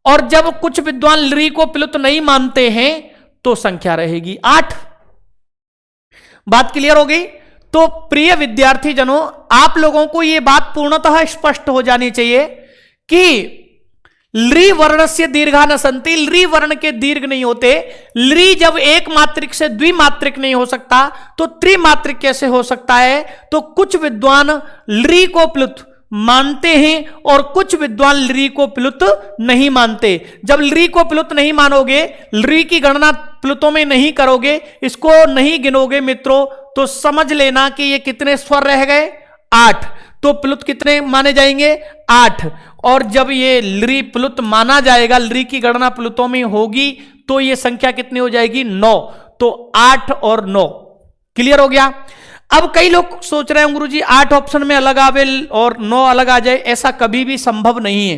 और जब कुछ विद्वान ली को प्लुत नहीं मानते हैं तो संख्या रहेगी 8। बात क्लियर हो गई? तो प्रिय विद्यार्थी जनों, आप लोगों को यह बात पूर्णतः स्पष्ट हो जानी चाहिए कि ली वर्णस्य दीर्घा न सन्ति, ली वर्ण के दीर्घ नहीं होते। ली जब एक मात्रिक से द्विमात्रिक नहीं हो सकता तो त्रिमात्रिक कैसे हो सकता है? तो कुछ विद्वान ली को प्लुत मानते हैं और कुछ विद्वान लृ को प्लुत नहीं मानते। जब लृ को प्लुत नहीं मानोगे, लृ की गणना प्लुतों में नहीं करोगे, इसको नहीं गिनोगे मित्रों, तो समझ लेना कि ये कितने स्वर रह गए, 8। तो प्लुत कितने माने जाएंगे, 8। और जब ये लृ प्लुत माना जाएगा, लृ की गणना प्लुतों में होगी, तो ये संख्या कितनी हो जाएगी, 9। तो 8 और 9 क्लियर हो गया। अब कई लोग सोच रहे हैं गुरुजी 8 ऑप्शन में अलग आवे और 9 अलग आ जाए, ऐसा कभी भी संभव नहीं है।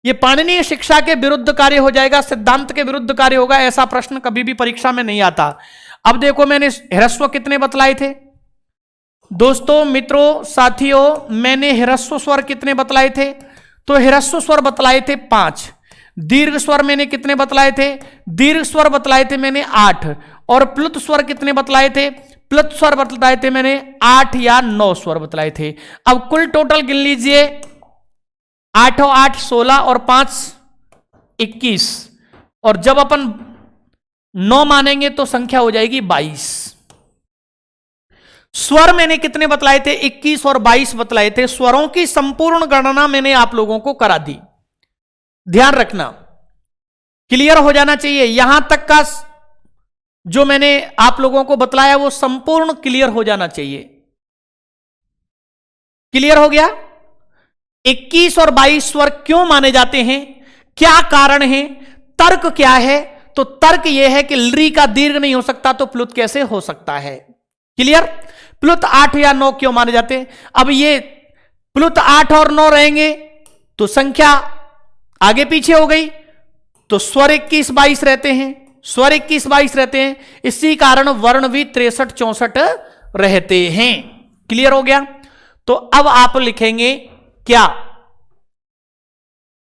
यह पाणिनीय शिक्षा के विरुद्ध कार्य हो जाएगा, सिद्धांत के विरुद्ध कार्य होगा, ऐसा प्रश्न कभी भी परीक्षा में नहीं आता। अब देखो मैंने ह्रस्व कितने बतलाए थे दोस्तों, मित्रों, साथियों, मैंने ह्रस्व स्वर कितने बतलाए थे, तो ह्रस्व स्वर बतलाए थे 5। दीर्घ स्वर मैंने कितने बतलाए थे, दीर्घ स्वर बतलाए थे मैंने 8। और प्लुत स्वर कितने बतलाए थे, प्लुत स्वर बतलाए थे मैंने 8 या 9 स्वर बतलाए थे। अब कुल टोटल गिन लीजिए, 8 और 8 16 और 5 21, और जब अपन 9 मानेंगे तो संख्या हो जाएगी 22। स्वर मैंने कितने बतलाए थे, 21 और 22 बतलाए थे। स्वरों की संपूर्ण गणना मैंने आप लोगों को करा दी, ध्यान रखना, क्लियर हो जाना चाहिए। यहां तक का जो मैंने आप लोगों को बतलाया वो संपूर्ण क्लियर हो जाना चाहिए। क्लियर हो गया। 21 और 22 स्वर क्यों माने जाते हैं, क्या कारण है, तर्क क्या है, तो तर्क यह है कि लृ का दीर्घ नहीं हो सकता तो प्लुत कैसे हो सकता है। क्लियर। प्लुत 8 या 9 क्यों माने जाते हैं। अब ये प्लुत 8 और 9 रहेंगे तो संख्या आगे पीछे हो गई, तो स्वर 21 22 रहते हैं, स्वर 21 22 रहते हैं, इसी कारण वर्ण भी 63 64 रहते हैं। क्लियर हो गया। तो अब आप लिखेंगे क्या,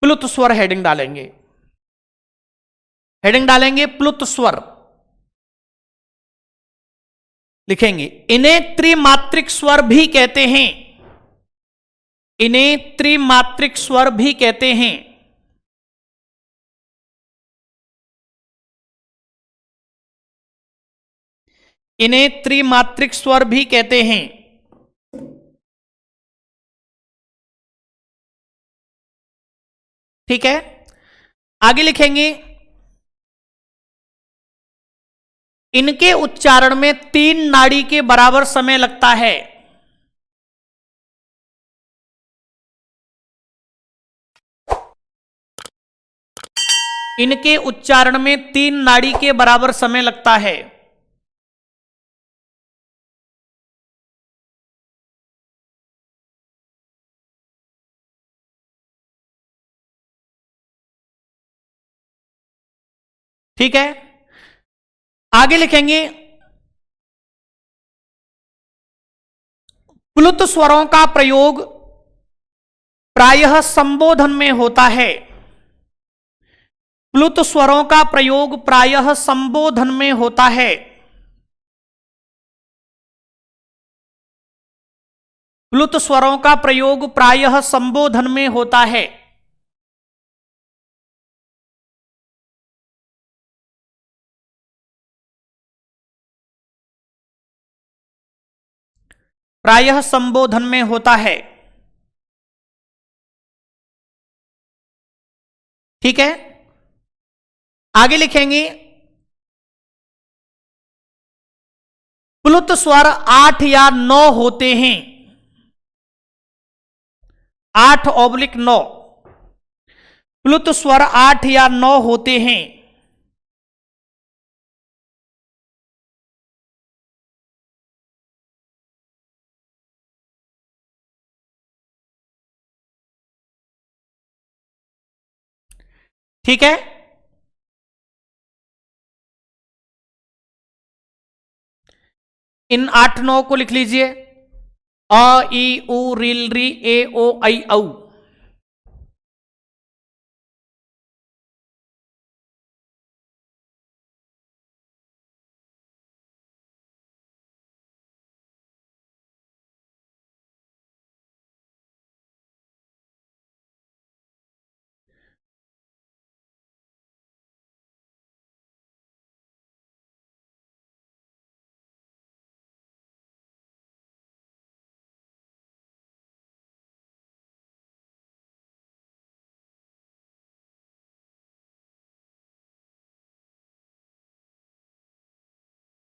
प्लुत स्वर हेडिंग डालेंगे, हेडिंग डालेंगे प्लुत स्वर, लिखेंगे इन्हें त्रिमात्रिक स्वर भी कहते हैं, इन्हें त्रिमात्रिक स्वर भी कहते हैं। इन्हें त्रिमात्रिक स्वर भी कहते हैं। ठीक है, आगे लिखेंगे इनके उच्चारण में 3 नाड़ी के बराबर समय लगता है। इनके उच्चारण में 3 नाड़ी के बराबर समय लगता है। ठीक है, आगे लिखेंगे प्लुत स्वरों का प्रयोग प्रायः संबोधन में होता है। प्लुत स्वरों का प्रयोग प्रायः संबोधन में होता है। प्लुत स्वरों का प्रयोग प्रायः संबोधन में होता है। प्रायः संबोधन में होता है। ठीक है, आगे लिखेंगे प्लुत स्वर 8 या 9 होते हैं। 8/9 प्लुत स्वर 8 या 9 होते हैं। ठीक है, इन 8 9 को लिख लीजिए, अ ई उ ऋ ऋ ए ओ ऐ औ।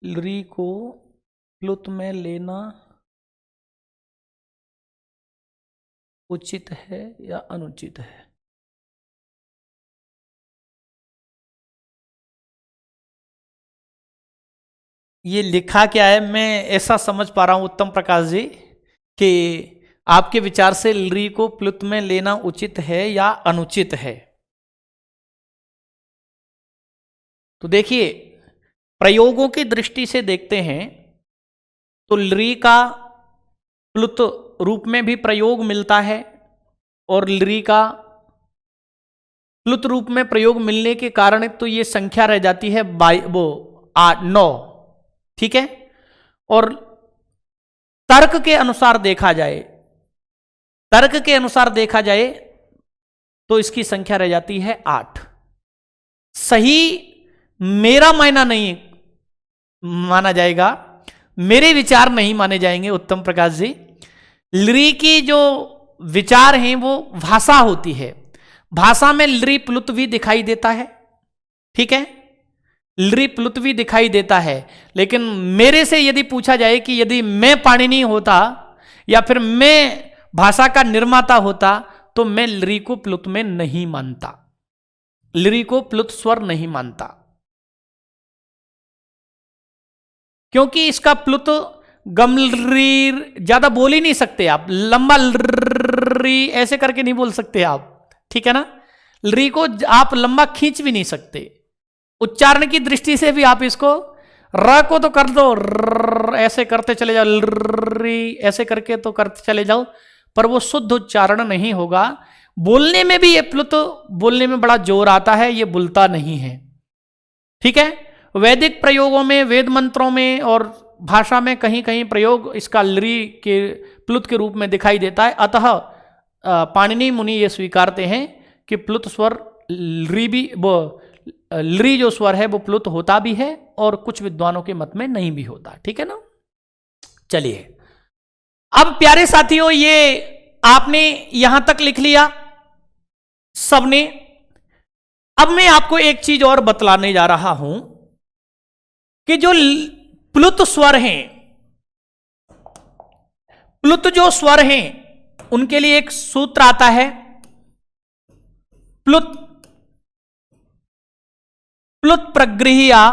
री को प्लुत में लेना उचित है या अनुचित है? ये लिखा क्या है, मैं ऐसा समझ पा रहा हूं उत्तम प्रकाश जी कि आपके विचार से री को प्लुत में लेना उचित है या अनुचित है। तो देखिए, प्रयोगों की दृष्टि से देखते हैं तो री का प्लुत रूप में भी प्रयोग मिलता है और री का प्लुत रूप में प्रयोग मिलने के कारण तो ये संख्या रह जाती है 9, ठीक है। और तर्क के अनुसार देखा जाए तो इसकी संख्या रह जाती है 8। सही मेरा मायना नहीं माना जाएगा, मेरे विचार नहीं माने जाएंगे उत्तम प्रकाश जी। लृ की जो विचार हैं वो भाषा होती है, भाषा में लृ प्लुत भी दिखाई देता है, ठीक है, लृ प्लुत भी दिखाई देता है। लेकिन मेरे से यदि पूछा जाए कि यदि मैं पाणिनि होता या फिर मैं भाषा का निर्माता होता तो मैं लृ को प्लुत में नहीं मानता, लृ को प्लुत स्वर नहीं मानता, क्योंकि इसका प्लुत गमलरी ज्यादा बोल ही नहीं सकते आप, लंबा लरी ऐसे करके नहीं बोल सकते आप, ठीक है ना। लरी को आप लंबा खींच भी नहीं सकते। उच्चारण की दृष्टि से भी आप इसको र को तो कर दो, ऐसे करते चले जाओ, लरी ऐसे करके तो करते चले जाओ, पर वो शुद्ध उच्चारण नहीं होगा। बोलने में भी ये प्लुत बोलने में बड़ा जोर आता है, ये बोलता नहीं है, ठीक है। वैदिक प्रयोगों में, वेद मंत्रों में और भाषा में कहीं कहीं प्रयोग इसका लृ के प्लुत के रूप में दिखाई देता है। अतः पाणिनि मुनि ये स्वीकारते हैं कि प्लुत स्वर लृ जो स्वर है वो प्लुत होता भी है और कुछ विद्वानों के मत में नहीं भी होता, ठीक है ना। चलिए, अब प्यारे साथियों, ये आपने यहां तक लिख लिया सबने। अब मैं आपको एक चीज और बतलाने जा रहा हूं कि जो प्लुत स्वर हैं, प्लुत जो स्वर हैं उनके लिए एक सूत्र आता है, प्लुत प्रगृह्या,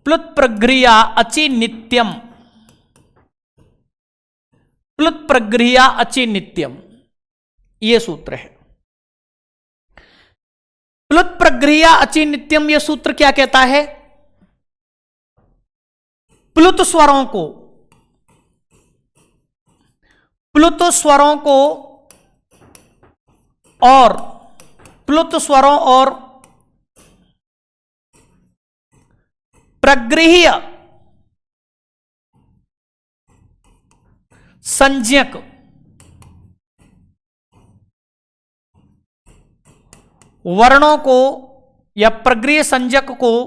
प्लुत प्रगृह्या अचि नित्यम, प्लुत प्रगृह्या अचि नित्यम, यह सूत्र है। प्लुत प्रगृह्या अचि नित्यम, यह सूत्र क्या कहता है? प्लुत स्वरों को और प्लुत स्वरों और प्रगृह्य संज्ञक वर्णों को या प्रगृह्य संज्ञक को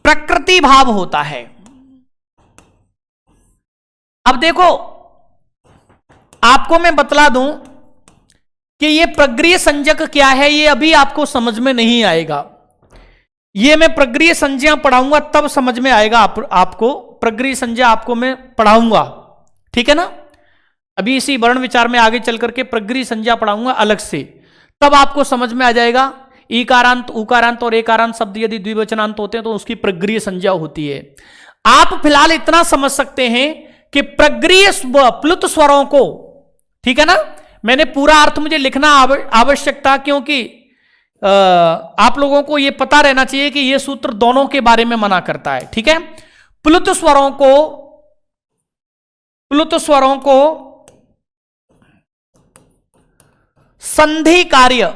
प्रकृति भाव होता है। अब देखो, आपको मैं बतला दूं कि ये प्रगृह्य संज्ञक क्या है, ये अभी आपको समझ में नहीं आएगा। ये मैं प्रगृह्य संज्ञा पढ़ाऊंगा तब समझ में आएगा आपको प्रगृह्य संज्ञा आपको मैं पढ़ाऊंगा, ठीक है ना। अभी इसी वर्ण विचार में आगे चल करके प्रगृह्य संज्ञा पढ़ाऊंगा अलग से, तब आपको समझ में आ जाएगा। ईकारांत, उकारांत और एकारांत शब्द यदि द्विवचनांत होते हैं तो उसकी प्रगृह्य संज्ञा होती है। आप फिलहाल इतना समझ सकते हैं कि प्रगृह्य प्लुत स्वरों को, ठीक है ना, मैंने पूरा अर्थ मुझे लिखना आवश्यक था क्योंकि आप लोगों को यह पता रहना चाहिए कि यह सूत्र दोनों के बारे में मना करता है, ठीक है। प्लुत स्वरों को संधि कार्य,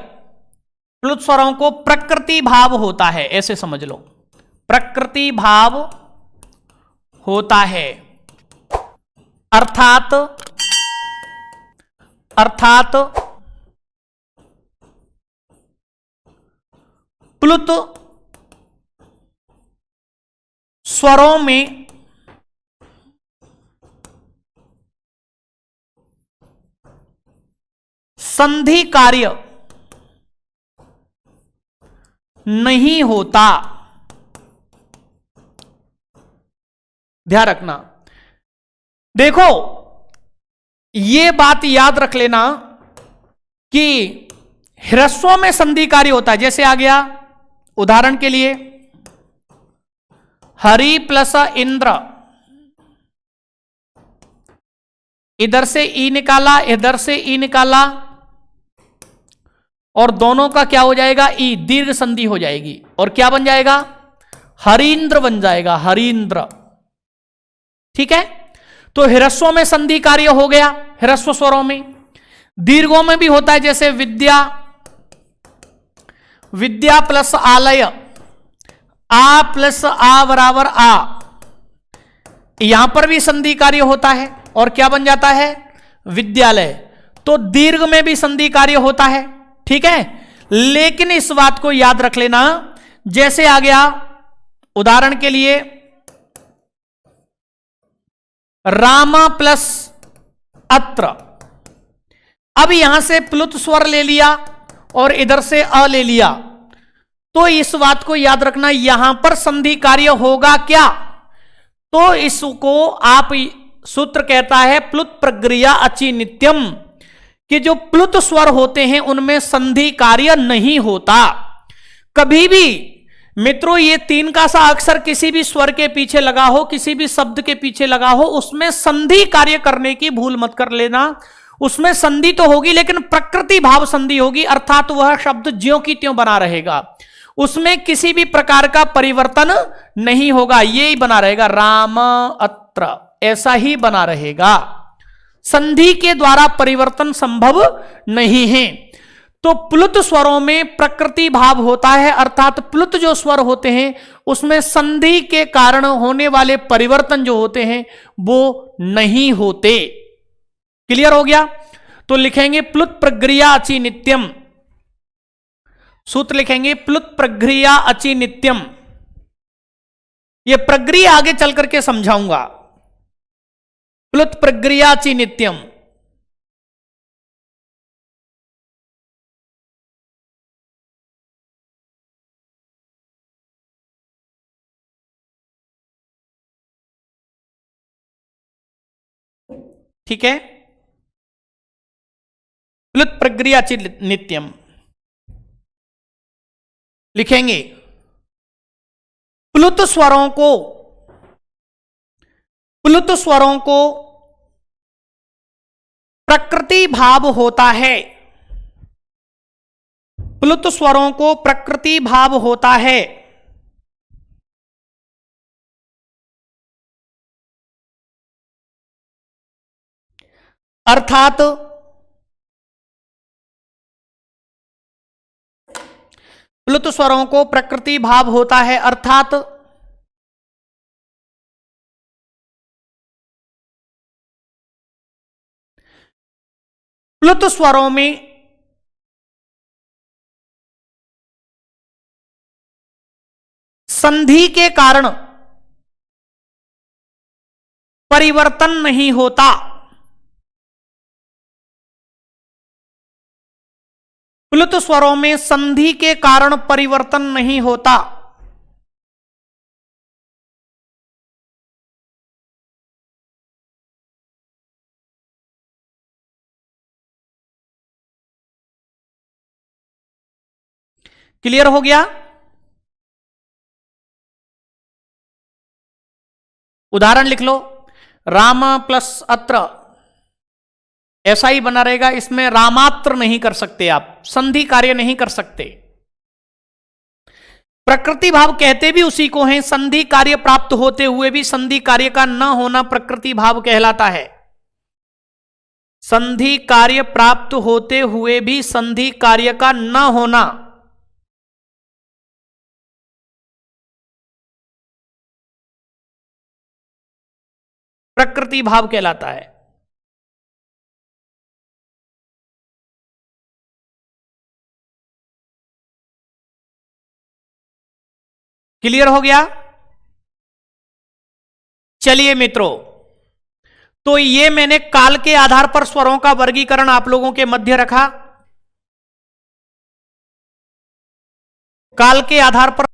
प्लुत स्वरों को प्रकृति भाव होता है, ऐसे समझ लो, प्रकृति भाव होता है। अर्थात प्लुत स्वरों में संधि कार्य नहीं होता। ध्यान रखना, देखो ये बात याद रख लेना कि ह्रस्वों में संधि कार्य होता है। जैसे आ गया उदाहरण के लिए हरि प्लस इंद्र, इधर से ई निकाला, इधर से ई निकाला, और दोनों का क्या हो जाएगा, ई, दीर्घ संधि हो जाएगी, और क्या बन जाएगा, हरीन्द्र बन जाएगा, हरीन्द्र। ठीक है, तो ह्रस्वों में संधि कार्य हो गया, ह्रस्व स्वरों में। दीर्घों में भी होता है, जैसे विद्या, विद्या प्लस आलय, आ प्लस आ बराबर आ, यहां पर भी संधि कार्य होता है, और क्या बन जाता है, विद्यालय। तो दीर्घ में भी संधि कार्य होता है। ठीक है, लेकिन इस बात को याद रख लेना, जैसे आ गया उदाहरण के लिए राम प्लस अत्र, अब यहां से प्लुत स्वर ले लिया और इधर से अ ले लिया, तो इस बात को याद रखना, यहां पर संधि कार्य होगा क्या, तो इसको आप सूत्र कहता है प्लुत प्रक्रिया अचि नित्यम, कि जो प्लुत स्वर होते हैं उनमें संधि कार्य नहीं होता कभी भी। मित्रों, ये तीन का सा अक्षर किसी भी स्वर के पीछे लगा हो, किसी भी शब्द के पीछे लगा हो, उसमें संधि कार्य करने की भूल मत कर लेना। उसमें संधि तो होगी, लेकिन प्रकृति भाव संधि होगी, अर्थात वह शब्द ज्यों की त्यों बना रहेगा, उसमें किसी भी प्रकार का परिवर्तन नहीं होगा, ये ही बना रहेगा, राम अत्र, ऐसा ही बना रहेगा। संधि के द्वारा परिवर्तन संभव नहीं है। तो प्लुत स्वरों में प्रकृति भाव होता है, अर्थात प्लुत जो स्वर होते हैं उसमें संधि के कारण होने वाले परिवर्तन जो होते हैं वो नहीं होते। क्लियर हो गया? तो लिखेंगे प्लुत प्रक्रिया अचि नित्यम, सूत्र लिखेंगे प्लुत प्रक्रिया अचि नित्यम। यह प्रक्रिया आगे चल करके समझाऊंगा। प्लुत प्रक्रिया अचि नित्यम, ठीक है। प्लुत प्रक्रिया अचि नित्यम लिखेंगे। प्लुत स्वरों को प्रकृति भाव होता है, प्लुत स्वरों को प्रकृति भाव होता है, अर्थात प्लुत स्वरों को प्रकृति भाव होता है, अर्थात प्लुत स्वरों में संधि के कारण परिवर्तन नहीं होता। प्लुत स्वरों में संधि के कारण परिवर्तन नहीं होता। क्लियर हो गया? उदाहरण लिख लो, राम प्लस अत्र, ऐसा ही बना रहेगा, इसमें रामात्र नहीं कर सकते आप, संधि कार्य नहीं कर सकते। प्रकृति भाव कहते भी उसी को हैं, संधि कार्य प्राप्त होते हुए भी संधि कार्य का न होना प्रकृति भाव कहलाता है। संधि कार्य प्राप्त होते हुए भी संधि कार्य का न होना प्रकृति भाव कहलाता है। क्लियर हो गया? चलिए मित्रों, तो ये मैंने काल के आधार पर स्वरों का वर्गीकरण आप लोगों के मध्य रखा। काल के आधार पर